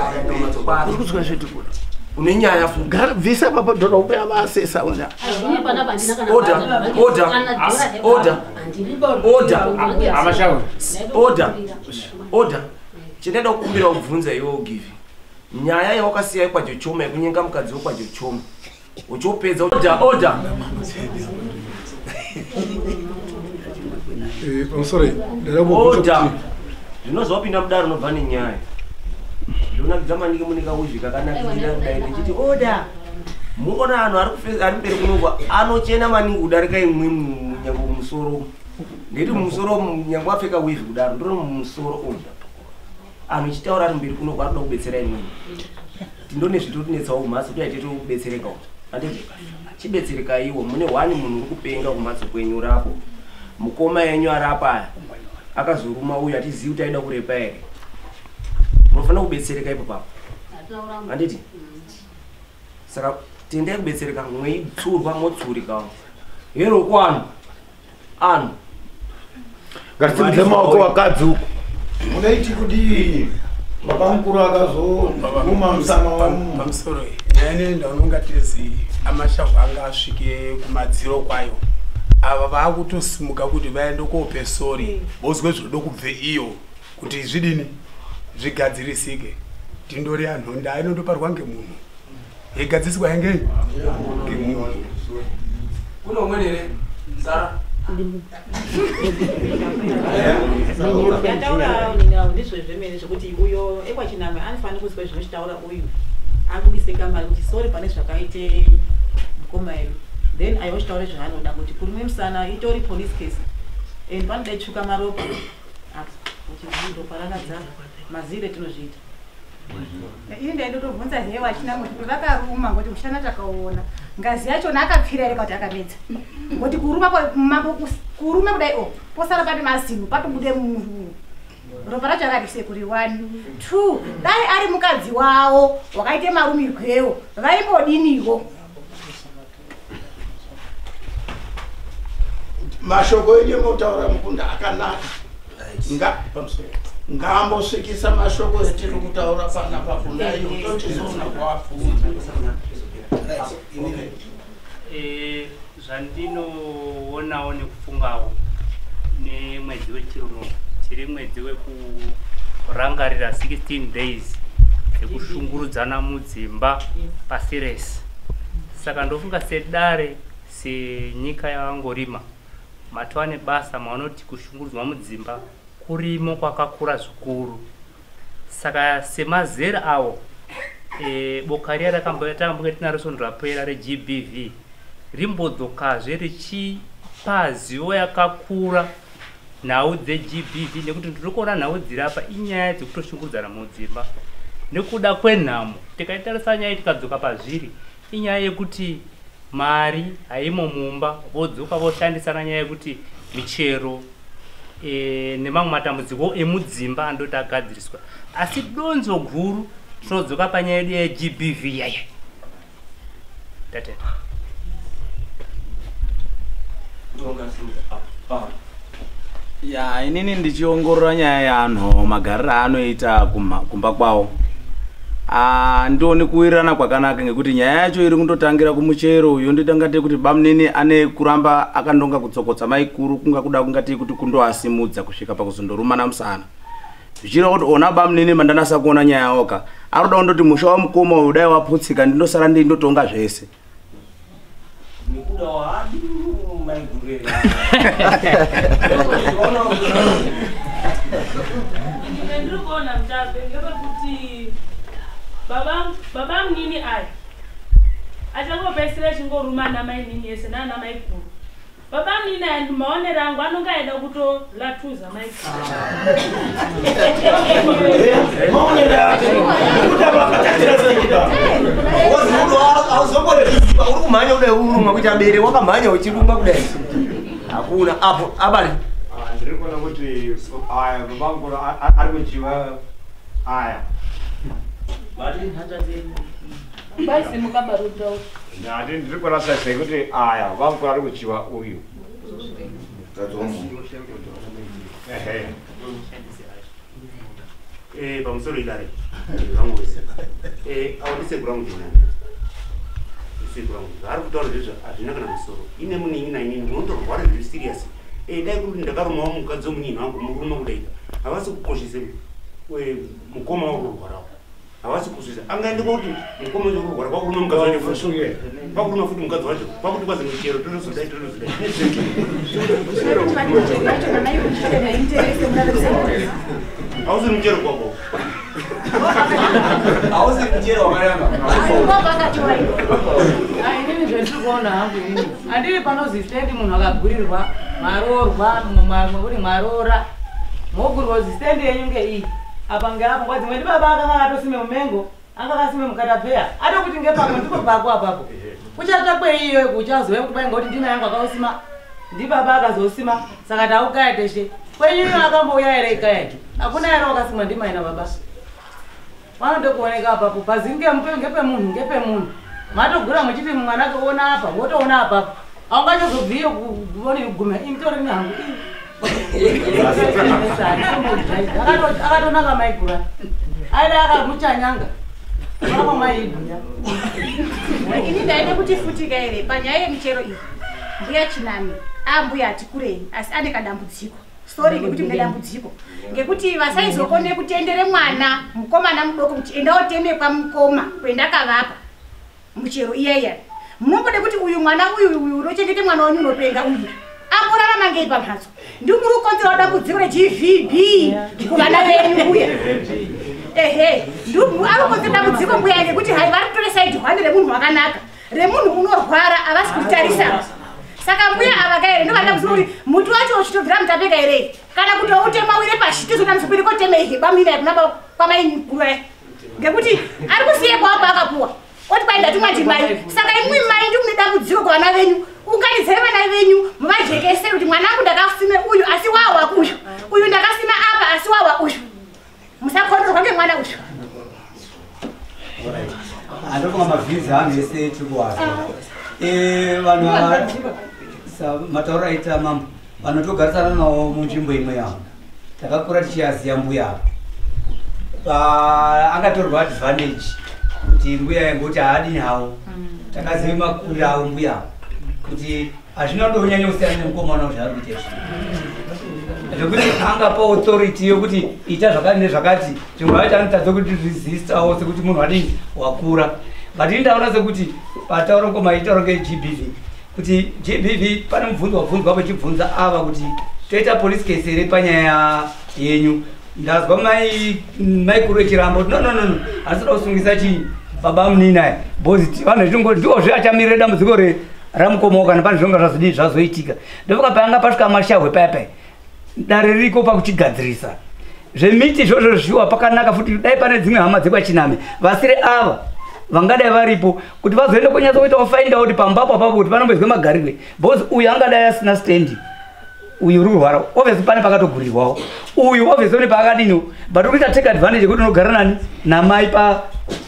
uri kuzwa zvedu kuda une nyaya futi bvisa papa dhora upeya vasesa una order chendaida kukumbira kubvunza iwe ugivi nyaya yawakasiya kwajochoma yekunyenga mukadzi wekwajochoma uchopedza order zvinozva wapinda mudaro unobva nenyaya ndonakidza maningi munika uzvi kakanakira kudai ndichiti oda muona anhu ari mberi kunongwa anochena maningi kudarika imwe munyango mumusoro ndeti mumusoro munyango apfeka wivhi kudaro ndiri mumusoro umu anhu ichitaura ari mberi kunongwa anoda kubetsera imweni tindone zvitotinetsawo kumhatso toaite tokubetsereka uti anditi chibetsereka iwo mune wani munhu uri kupenga kumhatso kwenyu rapo mukoma yenyu arapaya akazoruma uyu atizivi kuti aida kurepa here munofanira kubetsereka ipo papo anditi saka tendai kubetsereka mweitsurwa motsurika hero kwanu anhu ngatisimudze maoko wakadzi uko munoiti kuti baba mukuru akazoguma musana pamusoro yainoenda unonga tizi amashavhu anga asvike kumadziro kwayo ava vaakutosimuka kuti vaende kope sori vozwe zvinoda kubve iyo kuti zvidini zvigadzirisike tindori anhonda inondoparwa ngemunhu yegadziriswa yange ngemunhu kuno umwenere Sara yataura ndizvo zvemene zvokuti uyo ekwachiname anofanira kuzwa zvinochitaura uyu abudise kamari kuti sori pane zvakaite mukoma yedu then aiwa chitaura zvaanoda kuti kurimwe musana itori police case and panoda itsvuka maropa apo kuti ropa rakadzara mazire tinozviita ini ndaindotobvunza hewa chinamwe kuti vakaruma ngoti mushana takaona ngazi yachona akapfira ere kuti akapedza ngoti kuruma kudai posara pane mazino patobude munhu ropa racho akadise kuri 1 2 dai ari mukadzi wawo wakaite marumirwewo vaimbodiniwo mashoko enye motaura mukunda akanaka ngambosvikisa mashoko etiri kutaura panapa kudai utotizoona kwapfuura zvandinoonawo nekufungawo nemwedzi wechiruno tiri mwedzi wekurangarira 16 days ekushungurudzana mudzimba pasi rese saka ndofunga sedare senyika yavangorima matova nebasa mavanoti kushungurudzwa mudzimba kurimo kwakakura zvikuru saka semazera awo boka riya rakambotambuka tinaro sondo rapera reGBV rimbodzokazve richipa zivo yakakura nhau dzeGBV nekuti ndiri kuona nhau dzirapa inyaya dzekutoshungurudzana mudzimba nekuda kwenhamo tikaitarisa nyaya tikadzoka pazviri inyaya yekuti mari haimo mumba vodzoka voshandisana nyaya yekuti michero nemamwe matambudziko emudzimba andoti agadziriswa asi donzo guru tinodzoka panyaya yedu yeGBV yaya tateta ya inini ndichiongorora nyaya yeanhu magariro aanoita kumba kwawo ndione kuwirirana kwakanaka ngekuti nyaya yacho iri kundotangira kumuchero yondoita ngate kuti bamunini ane kuramba akandonga kutsokotsa maikuru kunga kuda kungati kuti kundoasimudza kusvika pakuzondorumana musana zvichira kuti ona bamunini mandanasa kuona nyaya yawoka anoda kundoti musha wamukoma uyu dai waputsika ndindosara ndindotonga zvese ndikuona mtape ngepekuti baba munini aya achangopedzisira chingoruma namai nini yese nana maikuru baba munini aya ndimaonero angu anonga aida kutolatuza maikuru uri kumhanya kudai urumwa kuti abere wakamhanya uchirumba kudai hakuna apo abari ndiri kuona kuti aya babangu ari kuchiva aya basi mukabarudzwa ndati ndiri kuona sai kuti aya babangu ari kuchiva uyu pamusoro idare vamwese audisegura mudinani isegura mudinani ari kutaura zvezvo hazvina kana musoro ine muningi nainini munotorwara zviri serious dai kuti ndakarumawo mukadzi womunyini wangu murume kudaita havasi kukoshese mukoma wakurwarawo havasi kusvisa angaende kuti mukoma wacho kurwara kwakurume mukadzi wacho kwakurume futi mukadzi wacho kwakuti kwazi michero tonosudai hausi muchero kwako hausi muchero wakaramba inini zvendiri kuona hangu ini handiri panozi stendi munhu akagurirwa marorwa mamwe kuti marora mogurirwa zi stendi yenyu ngeiyi apa ngeapo nguva dzimwe ndibaba akanga akatosime mumengo anga akasime mukatapheya atokuti ngepamwe ndipo pako apapo kuchatakweyiyo kuchazove kuti painga kuti ndina yangu akausima ndibaba akazosima saka taukaya teshe kwenyuyo akambouya ere ikaya hakuna ere wakasimwa ndimaina baba vanondokuoneka apapo pazi ngepemunhu matogura muchiti mwana akaona apa wotoona apapo aungachazobviyo kuoni kugume imitori nehangu akatonaka maigura aida akamuchanyanga vama maibhuya ini ndaide kuti futika ere panyaya yemichero iyi mbuya Chinami ambuya ati kurei asi ane kadambudziko sorry ngekuti mune dambudziko ngekuti vasaizokone kutendere mwana mukomana mudoko kuti enda oteme kwamukoma kwendakavapa muchero iyeya munongode kuti uyu mwana uyu unochengete mwana wenyu unopenga uyu amborarama ngei pamhatso ndimuri kukonzera dambudziko reGVB kuvana venyu uya ehe ari dambudziko mbuya ngekuti hai vari kutore saidi hwani remunhu wakanaka remunhu unorwara havasi kutarisa saka mbuya avakaere ndovadambudziko kuti muti wacho uchitobvira mutapeka ere kana kutoutema wire pashi tizonamisipiri kotemeihe bamina kunapa kwamainikuva ngekuti ari kusiye kwako akapuwa oti kwaida tumwati mai saka imwi mai ndimune dambudziko kuvana venyu unganidzire vana venyu muvajekese kuti mwana wangu ndakasime uyu asi wawa uyu uyu ndakasima apa asi wawa uyu musakondorwa ngemwana uyu andofanga mavhizi anu ese tikuwazwa vanhu matauro aita mambo vanotogarisana nawo munzvimbo imwe yavo takakura tichiyaziya mbuya angatorwa advantage kuti mbuya yangoti haadini hawo takazive makuri avo mbuya kuti hazvina ndonyanya kusiyana nemukomana zvaari kuita zvekuti angapa authority yokuti ita zvakati nezvakati zvimwe vacho anotadza kuti resistawo sekuti munhu adini wakura but indaona sekuti patauro ngoma itauro ngeGBV kuti GBV pane mubvunzo wabvunzwa pachibvunza ava kuti toita police case ere panyaya yenyu ndazwa maikuru echiramba kuti no asida kusungisa chii baba muninai bhozi vanhu vechingoti ndizve achamirire dambudziko ramukoma kana pane zvonga zvazodii zvazoitika ndofuka paanga pasvika mashahwe paya dare ririko pakuchigadzirisa zvemiti izvozvo zviwa pakanaka futi dai pane dzimwe hama dzekwaChinami vasiri ava vangadai varipo kuti vazoende kunyatsa kuita find out pambapo apapo kuti panomboizwe magarirwe because uyu angadai asina stendi uyu uri kurwara obviously pane pakatogurirwawo uyu obviously une paakadini but urikuita take advantage yekuti unogara nani namai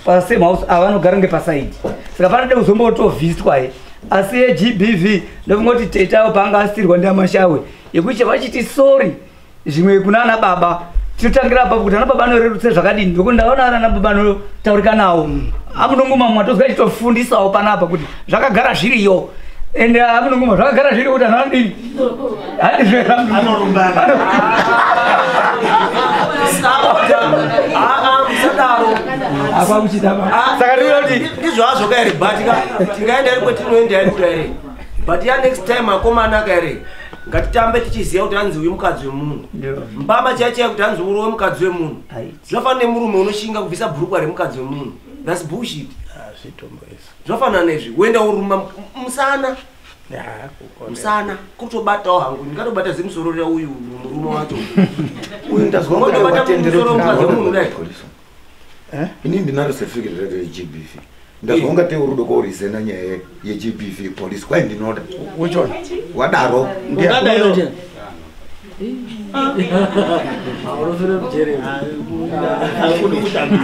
pasame house avanogara ngepasaidi saka panode kuzombotovhistwaye asi yeGBV ndofunga kuti tetawo paanga asirwa ndiamashawe yekuti chavachiti sorry zvimwe kuna ana baba tinotangira apapo kuti ana baba anorerutse zvakadini ndokuti ndaona ana baba anotaurika nawo amunonguma mwatozwa chitofundisawo panapa kuti zvakagara zviriyo ende amunonguma zvakagara zviriyo kuti anhu anodini anorumbana saka ndinoti ndizvazvo kaere but tingaenda iri kwetinoenda iri kuda ere but ya next time akomanaka ere ngatitambe tichiziva kuti hanzi uyu mukadzi wemunhu mbama chaichaya kuti hanzi uri wemukadzi wemunhu zvafanira nemurume unoshinga kubvisa bhurukwa remukadzi wemunhu thats bullshit zvafanana nezvi uenda uruma musana kutobatawo hangu ndingatobata zemusoro reuyu murume wacho uyu ndazwamusoro mukadzi wemunhu dai ini ndinaro certificate redo yeGBV ndazwa ungatei uri kuda kuorisena nyaya yeGBV police kwai ndinoda uchona wadaro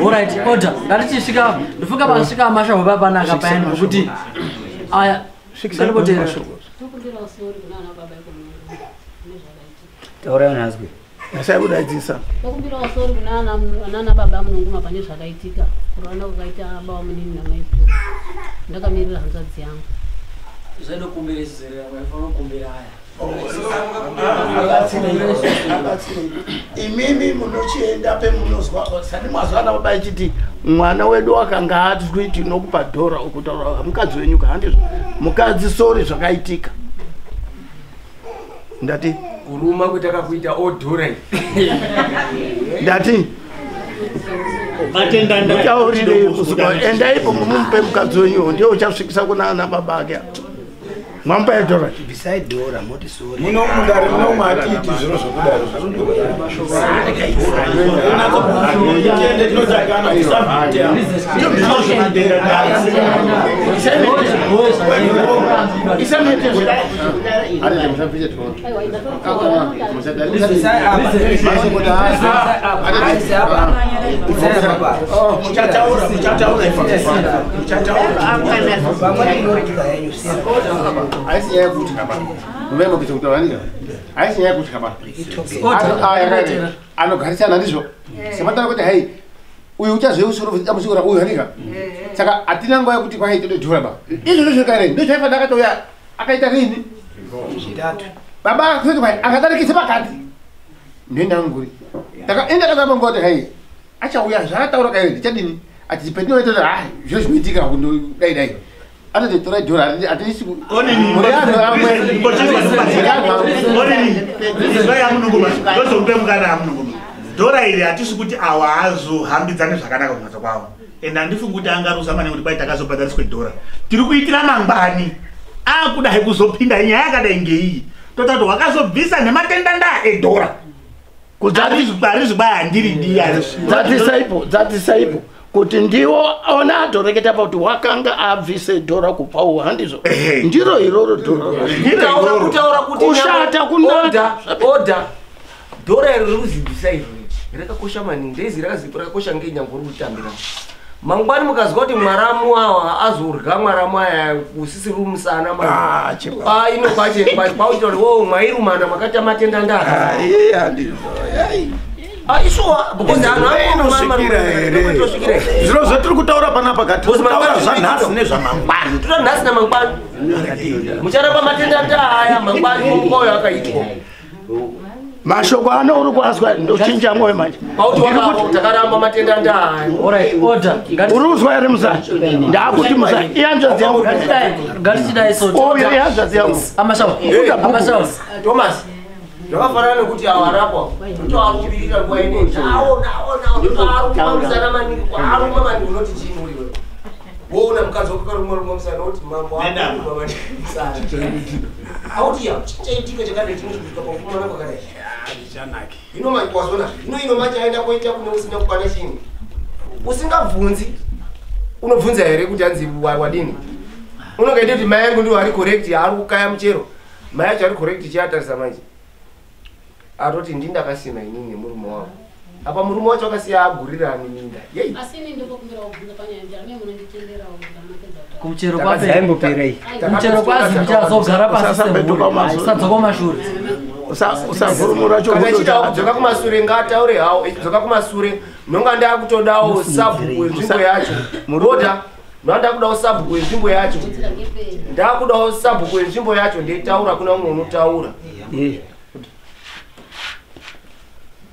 Alright, order. Ngatichisvika ndofika pasvika amashaho papanaka payani kuti aya svikisanipoteera taura nhazwi asayakudadzisa tokumbira sori kunana baba munonguma pane zvakaitika kurwanda kwakaita baba munini namaikuru ndakamirira hanzvadzi yangu zvainokumbira zizere waifanira kukumbira aya imimi munochienda pemunozwa sati mwazwana baba ichiti mwana wedu wakanga atwi tinokupa dhora ukutaura mukadzi wenyu kahandizvo mukadzi sori zvakaitika ndati kuruma kwetakakuita odhora ndati mutaurire kusukwa endaipo mumupe mukadzi wenyu ndio uchasvikisa kunana baba ake mwampa edhora beside dhora moti sori muno mundare muno mwatiti zviro zvokudaro tiende tinotakana aisinyaya kuti kaba muvemo kuita kutauranika aisinyaya kuti kaba anogarisana ndizvo sematara kuti hai uyu uchazveusoro amusukura uyu hanika saka hatina nguva yekuti kwai tode dhora ba izvozvo zvekare ndo chaifana akatouya akaita rini baba akati kwai akadarikisa pakati ndoendanguri enda kakamba kuti hai achauya zvaataura kaire ndichadini ati petinoita hai zviro zvinoitika kundo dai dai anoti tora dhora atisi dhora iri hatisi kuti awa hazohambidzani zvakanaka kumhatso kwavo ende handifungi kuti angarusa mane kuti pai takazobhadhariswe dhora tiri kuitira mangwani akudai kuzopinda nyaya yakadai ngeiyi totati wakazobvisa nematendanda edhora arizvibaya handiri diya dzatisaipo kuti ndiwo ona atoreketa pa kuti wakanga abvise dhora kupawo handizvo ndiro iroro kutaura kuti kushata kunaka oda dhora iro rikuzibvisa iro rakakosha maningi ndeizi rakakosha ngenyangori kutambira mangwani mukazwa kuti mwaramu awa azorya mwaramu aya usisiri umusana ino kwakuita kuti wo mwairumana makata matenda ndaka zviro zvatiri kutaura panapa kataura zvanhasi nezvamangwani toda nhasi namangwani mucharapa matenda ndaya mangwani munguvayo akaitwa mashoko ano uri kuazwa ndochinja mwoyo manje takaramba matenda ndaya uri kuzwa ere muzana ndakuti muzana iyanzvadzi yangu oyo iyanzvadzi yangu thomas zvakafanana nekuti awarapwa toarukubirira nguva ineyi aarumamisana maningi aruma maningi unoti chini uriwe woona mukadzi wakakarumwarumwa musana kuti mambo aaruma maningi musana auti ya chaitika chakadai chinoitika pakukumana kwakadai ino macho aenda koita kune usina kukwana chini usingabvunzi unobvunza here kuti hanzi wadini unongaita kuti mai yangu ndiwo ari correct ari kukaya muchero mai yacho ari correct chiatarisa manje atoti ndindakasima inini nemurume wavo apa murume wacho akasiya agurirani minda kumuchero kwazi muchazogara pasadzoka kumashure usavhurumura chokachita kudzoka kumashure ngataure hawo dzoka kumashure nonga ndakutodawo sabhuku wenzvimbo yacho muroda ndakudawo sabhuku wenzvimbo yacho ndakudawo sabhuku wenzvimbo yacho ndeitaura kuna umwe unotaura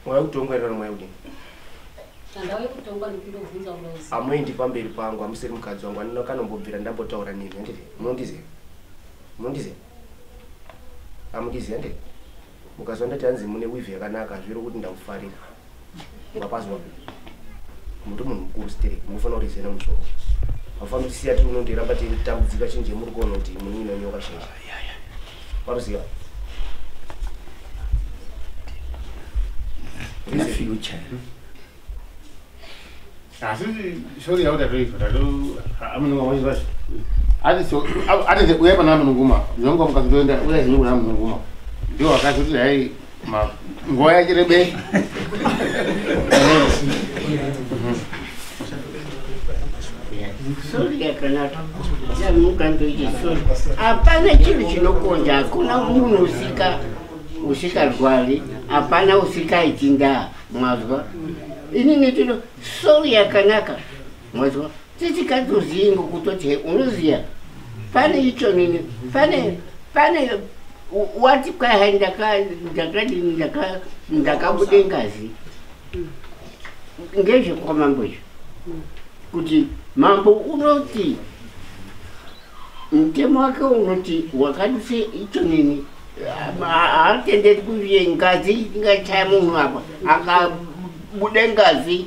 mwaya kutongoerera mwaya kudini amuendi pamberi pangu hamusiri mukadzi wangu andinokanombobvira ndambotaura nemi handiti munondiziva amundiziva ndei mukazwa ndati hanzi mune wivhi yakanaka zviri kuti ndakufarira mapazwa muti munhu mukuru stereki munofanira kurizena musoro hafanira kusiya ti unondiramba titambudzika chinje muri kuona kuti munini nonyoka shesha maruziva asi shori yauta toizwa amununga waizvazvo ati uyai pana mununguma zvonga mukazotoenda uyai zvinhu kuna mununguma ndio wakazoti hai ngoya chirebe Sori yakanaka yamukandoite sori hapana chinhu chinokonja hakuna munhu usikarwari hapana usikaiti ndaa mwazwa inini tino sori yakanaka mwazwa tisikatozivi ngokutoti unoziya pane icho nini pane wati kwai ndakabude ngazi ngezvekwamambo izvo kuti mambo unoti mutemo wake unoti wakaduse icho nini haatendeti kuti ngazi ingachaya munhu apa akabude ngazi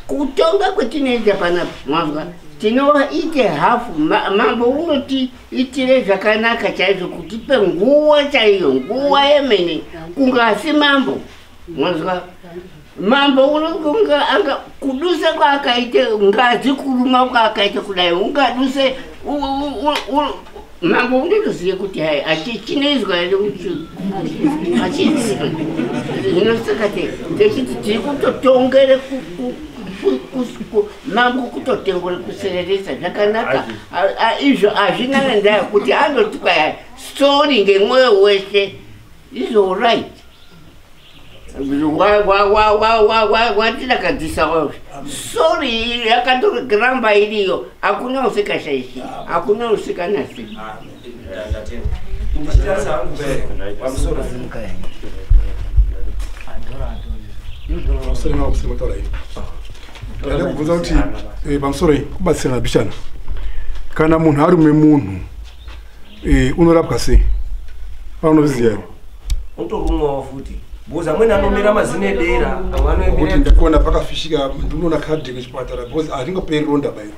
kutonga kwetinoita panapa mwazwa tinoite hafu mambo unoti itire zvakanaka chaizvo kutipe nguva chaiyo nguva yemene kungasi mambo mwazwa mambo unonga anga kudusa kwaakaite ngazi kuruma kwaakaite kudai ungaduse mambo undotoziye kuti hai achinoizwa here achiizwa inosakate ndechiti tiri kutotongere mambo kutotengore kusereresa zvakanaka izvo hazvina ndaa kuti anoti kwai sori ngemwoyo weshe is all right watidakadzisa wazvo sori yakandoramba iriyo hakuna usikashaishi hakuna usikanasi kubvunza kuti pamusoro kubatsirana bishana kana munhu arume munhu unorapwa sei paunoziya here utorumwawo futi bhozi amweni anomira mazine dera kuti ndikuona pakafishika ndinoona kadhi kuchipatara bhozi haringoperi ronda bairo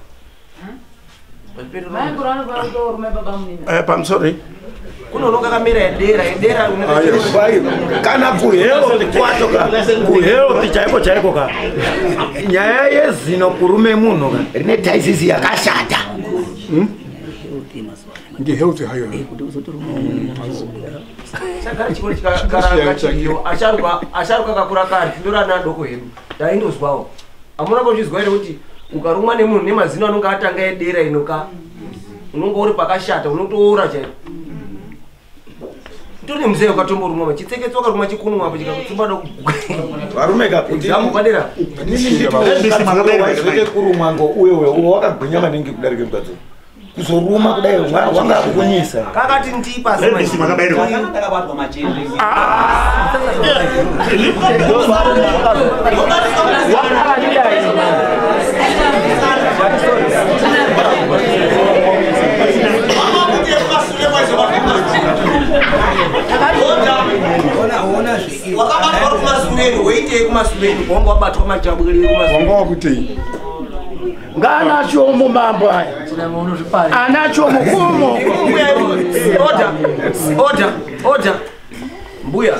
pamusoro kunonoka kamera edera kana kuhealth chaiko ka nyaya yezino kurume munhu ka rine taisisi yakashata ngehealth hayo sakari chikoro chikakaranga chiyo asharuka kakura kari tindorana adoko hedu taindozwawo amuna kuzvizwa here kuti ukarumwa nemunhu nemazino anonga atanga edera inoka unonga uri pakashata unotoora chaipo tone mzee ukatomborumwa machitseketsa ukarumwa chikunwa apo chikakutsumba varumeka kuti padera kurumwa ngo uyewe wakagwinya maningi kudarika mukadzi kuzoruma kudai wanga kukunyisa kakati ndipa ndakabatwa machende wakabatwa kumasureni weitei kumasureni wanga wabatwa machabwiri wanga wakutei nganachomo mambo aya anachomo kumo order mbuya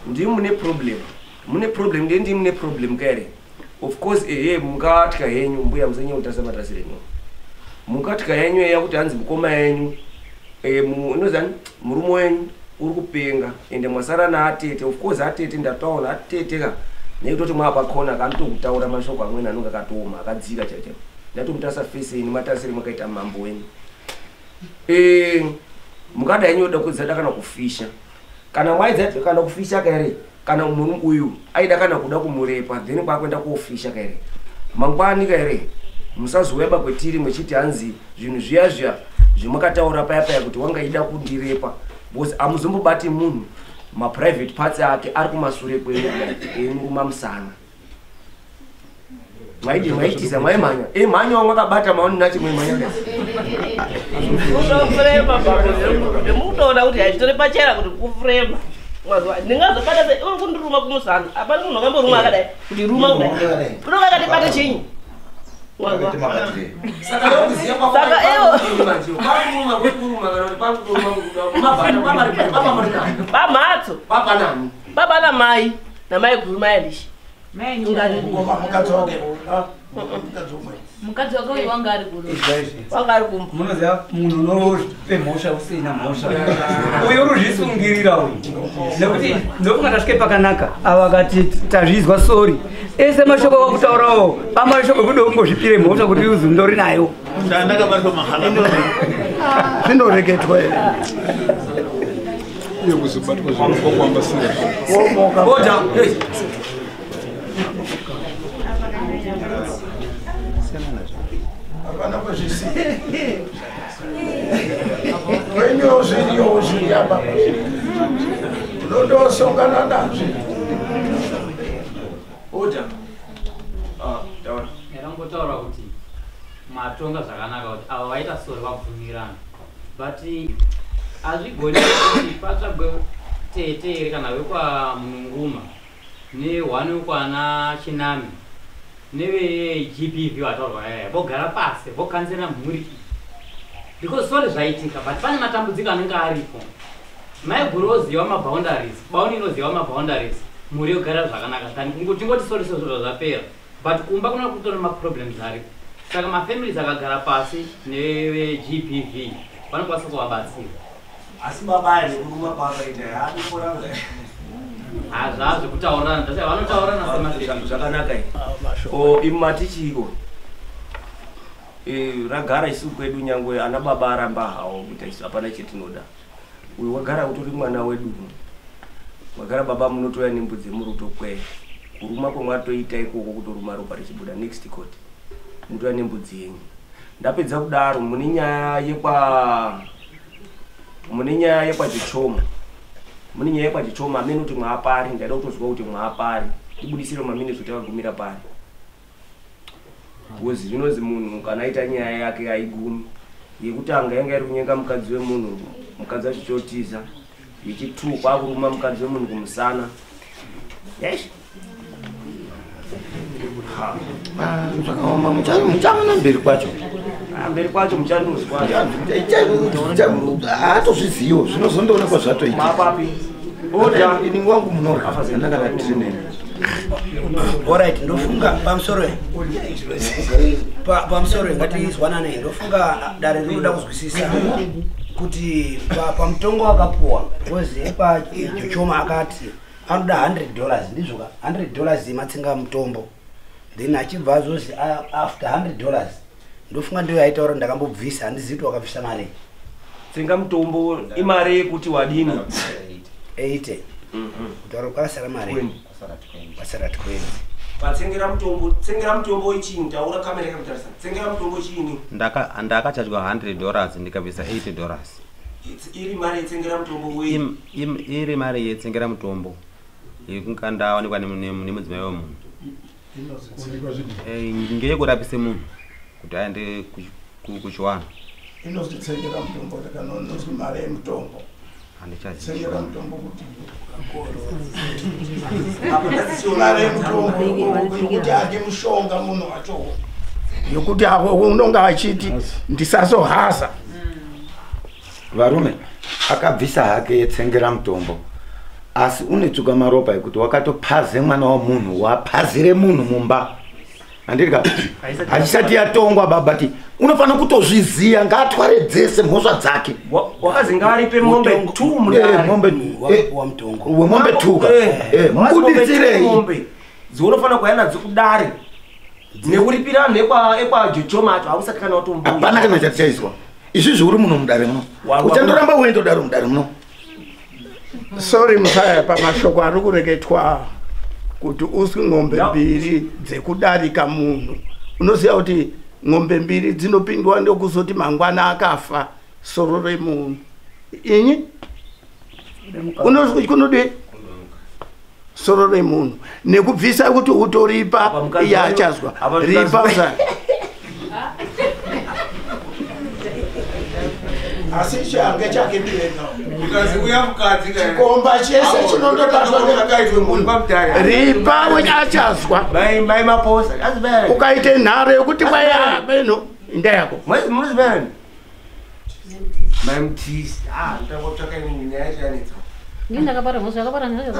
ndi mune problem ndi mune problem kare of course mungatka henyu mbuya mzenye utasema tasireno mungatka henyu yakuti hanzi mukoma yenyu unozani murumo wenyu uri kupenga ende mwasara naatete of course atete ndataura ateteka nekutoti mwapakona kanotokutaura mashoko amweni anonga akatoma akadzika chaicho ndatomutasa feseni matasiri makaita mambo wenyu mukada yenyu oda kudzada kana kufisha kana mwaidza kana kufisha kaere kana munhu uyu aida kana kuda kumurepa then kwakwenda kofisha kaere mangwani kaere musazoweba kwetiri mwechiti hanzi zvinhu zviya zvimakataura paya kuti wangaida kundirepa because amuzombobati munhu maprivate parts ake ari kumasure kwemuruma musana mwaitiza mwaimhanya mhanya wamwakabata maoni nacho mwaimhanya kutofurema mukutoona kuti hachitori pachera kuti kufurema ndingazobata sei uri kundiruma kumusana apani munhu akamboruma akadai kuti ruma kudai unonga akatibata chinyi pamhatso papana mai namai guru mai alishi mukadzi wako uyu wanga ari kuno wanga ari kumba munoziva munhu unope mhosva usina mhosva uyu uruzvisungirira uyu nekuti ndofunga tasvike pakanaka ava kati tazvizwa sori ese mashoko wakutaurawo amashoko ekuda kungozvipire mhosva kuti uzi ndori nayo zvinoreketwa here uye kuzobatwa zvamukwamba sina apana kwezvisi wenyo zviriyo zviri apa unondosongana nazvo oda ndangotaura kuti matonga zvakanaka kuti ava vaita sori vabvumirana but hazvigoni kuti patsvagwe tete here kana vekwamununguma nehwane wekwana chinami neve-GBV vataurwa yaya vogara pasi vokanzera mhuri because sori zvaitika but pane matambudziko anenge aripo maiguru oziva maboundaries bauni inoziva maboundaries mhuri yogara zvakanaka tani kungotingoti sori sezviro zvapera but kumba kuna kutora maproblems aripo saka mafamilies akagara pasi neve-GBV vanokwanisa kuvabatsira asi baba nekuruma kwakaita yaadikoranga hazvazvo kutaurana tasa vanotaurana semafamili zvakanaka imi matichiko ragara isu kwedu nyangwe ana baba aramba hawo kuti isu hapana chetinoda uyu wagara utori mwana wedu wagara baba munotoya nembudzi murutokweya kuruma kwamwatoita ikoko kutoruma ropa richibuda next court mutoya nembudzi yenyu ndapedza kudaro mune nyaya yekwachichoma mune nyaya yekwachichoma amene kuti mwaapari ndaida kutozwa kuti mwaapari ibudisire maminitsi kuti akagumira pari kuzi zvinozi munhu kana aita nyaya yake haigumi yekutanga yanga iri kunyenga mukadzi wemunhu mukadzi wacho chotiza yechi2 kwakuruma mukadzi wemunhu kumusana yes zvakaoma muchaona mberi kwacho mberi kwacho muchandozwa haatozvizivo zvinozondoonekwa zvatoita mapapi ini wangu munorafazanaka natrinen Alright, ndofunga pamusoro ngatizwanane ndofunga dare rinoda kuzwisisa kuti pamutongo wakapuwa kozi pachochoma akati anoda $100 ndizvo ka $100 imatsenga mutombo then achibva azozi after $100 ndofunga ndiyo yaitaura ndakambobvisa handizivi kuti wakabvisa mari tsenga mutombo imari yekuti wadini 80 kuti wari kwasara mari pasara 20 tsengera mutombo ichini taura kamera yakatarisa tsengera mutombo chini ndakachadwa $100 ndikabvisa $80 iri mari yetsengera mutombo iri mari yetsengera mutombo yekunga ndaonekwa nemudzimai wemunhu ngeyekurapise munhu kuti aende kuchiwana inozvitsengera mutombo takanonozwi mari yemutombo tsengera mutombo kuti mari yemutombo kuti ade mushonga munhu wacho yokuti unonga achiti ndisazohaza varume akabvisa hake yetsengera mutombo asi unetsuka maropa ekuti wakatopaze mwana wamunhu wapazire munhu mumba andika achisati yatongwa babati unofanira kutozviziya ngaatware dzese mhosva dzake wakazi ngaaripe mombe 2 mudare mombe wemombe 2 mubuditsirei dzinofanira kuya nadzo kudare nekuripira vanhu ekwajochoma acho hausati kana watombo hapana kana chati chaizwa izvi zviuri muno mudare muno uchandoramba uendodaro mudare muno sorry musaya pamashoko ari kureketwa kuti uswi ng'ombe mbiri dzekudarika munhu unoziva kuti ng'ombe mbiri dzinopindwa ndokuzoti mangwana akafa soro remunhu inyi unozwi kunodi soro remunhu nekubvisa kuti utoripa iye achazwa ripa usaya asi change chake ndirenga ukazi uya mukadzi chikomba chese chinondobatwa ngakaitwe munhu pamutare ripa achazwa mai maposa azibani ukaite nhare yokuti kwaya beno inda yako mwezi muzibani mai mtisi ndangotsvaka ini nyaya yanetsa ndakapara mhosva yakapara nhare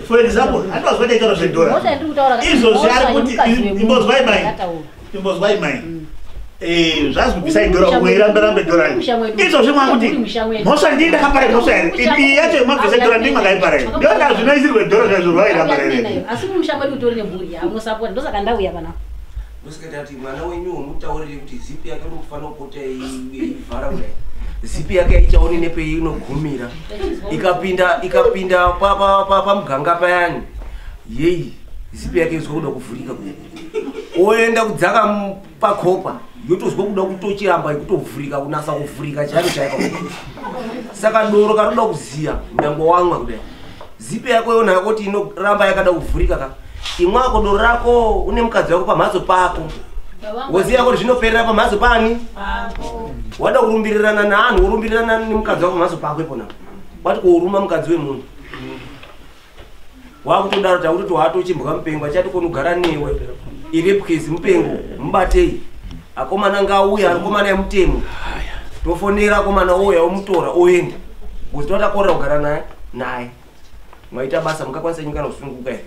For example, I was going to go to Dora. Just beside Dora, we ran the Dora. It's also one thing. Most of the Kapare, most of it. If he had a month, I don't have to know with Dora as right. Assume somebody told him, I'm not supporting those and we have enough. Musikati mwana wenyu mutaurire kuti zipi yake unofana kupota yeivhara zipi yake ichaoni nepeinogumira ikapinda pamuganga payani yei zipi yake izwa kuda kuvhurika oenda kudzaka pakopa yotozwa kuda kutochiramba kutovhurika kunasa kuvhurika charo chaiko saka doro karoda kuziya nyango wamwa kudai zipi yako yona yakoti inoramba yakada kuvhurika ka imwako doro rako une mukadzi wako pamhatso pako woziya kuti zvinoperera pamhatso pani wada kurumbirirana naanhu worumbirirana nemukadzi wako pamhatso pako ipona wati kouruma mukadzi wemunhu wakutodaro takuti watochimbwa mupengo achati konogara newe irepukezi mupengo mubatei akomana ngauya akomana emutemo tofonera akomana ouya omutora oenda kuti totakorera kugara naye mwaita basa mukakwanisa nyika nosunguka here.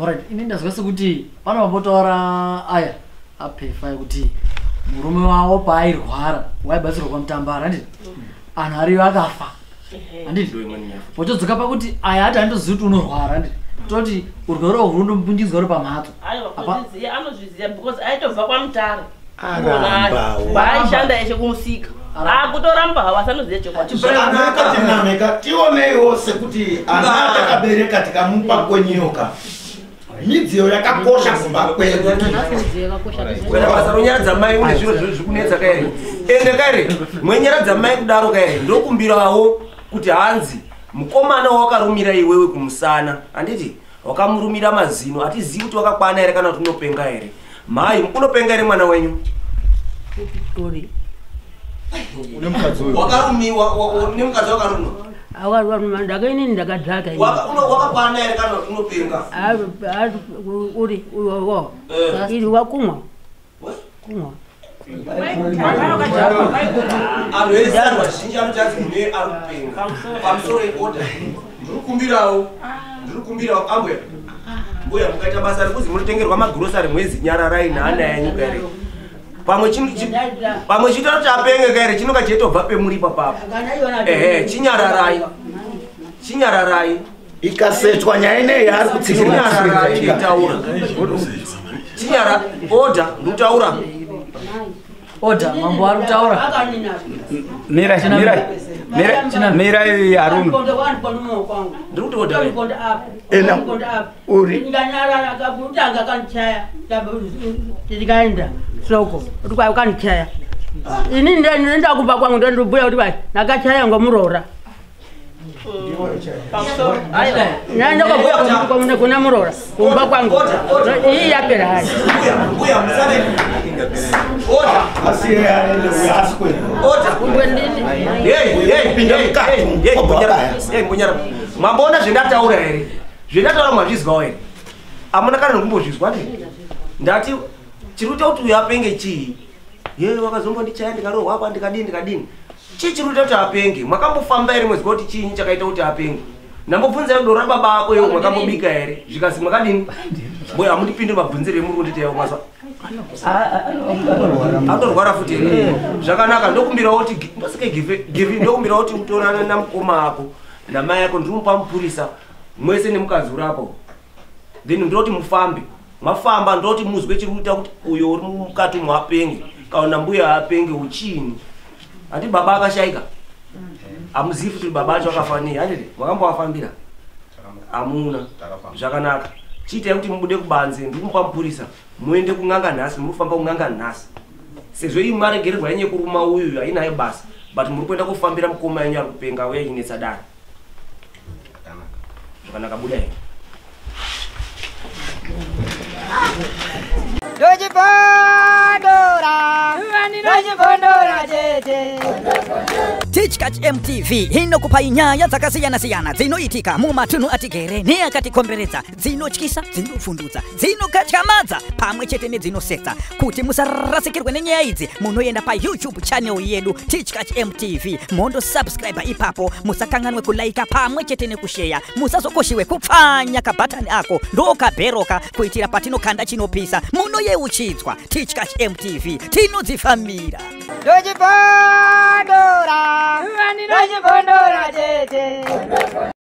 Alright, ini ndazwa sekuti pana mabotaura aya apefa kuti murume wawo paairwara waibasirwa kwamutambara anditi anhu ariyo akafa anditi pochodzoka pakuti aya ati andozivi kuti unorwara anditi toti urwere uhwu ndombunjidzwa uri pamhatso anozviziva because aitobva kwamutare baaishanda eshe kumusika akutoramba hawo asanozive chokwadi tioneiwo sekuti ana atakabereka tikamupa kwenyoka midziyo yakakosha kumba kwedu kwenda basa ronyaradza mai une zviro zvikunetsa kaere ende kaere mwenyaradza mai kudaro kaere ndokumbirawo kuti hanzi mukomana wakarumira iwewe kumusana anditi wakamurumira mazino atizivi kuti wakakwana here kana kuti unopenga here mai unopenga here mwana wenyu wakarumiwa nemukadzi wakarumwa awaruma ndakainini ndakadhaka wakakwana here kana kuti unopenga uri uwowo iri wakumwa kumwa anhu ezanhu vazhinji anotadzi mune ari kupenga pamusoro eoda ndikumbirawo ambuya mbuya mukaita basa rekuzi munotengerwa magurosari mwezi nyararai neana yanyu kaere pamwe chito kuti apenge kaere chinonga cheitobva pemuri papapo chinyararai ikasetswa nyaya ineyi ari kutsikirirataura chinyara oda ndikutaura oda mambo ari kutaura mira Harun ndikuti oda uri tikaenda soko kuti kwai ukanichaya ini ndenda kumba kwangu ndobhuya kuti bai nakachaya ngomurora nandakabhuya kuna murora kumba kwangu iyi yapera hai mwamboona zvendataura here zvendataura mwazvizwawo here amuna kana nokumbozvizwa ndati chiri kuita kuti uyo apenge chii ye wakazombondichaya ndikarohwa apa ndikadini chii chiri kuita kuti apenge mwakambofamba here mwezwa kuti chiinyi chakaita kuti apenge ndambobvunzai doro rababa ako iwo mwakambobika here zvikazi mwakadini boya hamundipindiri mabvunziro emuri kunditeya mwazwa atorwara futi zvakanaka ndokumbirawo kuti mbosike givi ndokumbirawo kuti utorana namukoma ako namai ako ndirimupa mupurisa mwese nemukadzi urapo then ndoti mufambe mafamba ndoti muzwe chiri kuita kuti uyo uri mukati mwapenge kaona mbuya apenge uchini ati baba akashaika amuzivi kuti baba acho akafanira anditi mwakambowafambira amuna zvakanaka chiitai kuti mubude kubanze ndikumupa mupurisa muende kung'anga nhasi murikufamba kung'anga nhasi sezvo imi maregererwa yenye kuruma uyu hainayo basa but muri kuenda kufambira mukoma yenyu ari kupenga uye inetsa dani zvakanaka buda here Dojibondora, Dojibondora, Teachkach MTV inokupa inyaya dzakasiyana-siyana dzinoitika mumatunhu atigere neakatikomberedza, dzinotyisa, dzinofundudza, dzinokatyamadza pamwe chete nedzinosetsa. Kuti musarasikirwe nenyaya idzi munoenda paYouTube channel yedu Teachkach MTV mondo subscribe ipapo, musakanganwe kulaika pamwe chete nekushare, musazokoshiwe kupfanya kabhatani ako ndokabheroka kuitira patinokanda chinopisa munoyeuchidzwa. Teachkach MTV tinodzifamira. Dojipondora, dojipondora tete.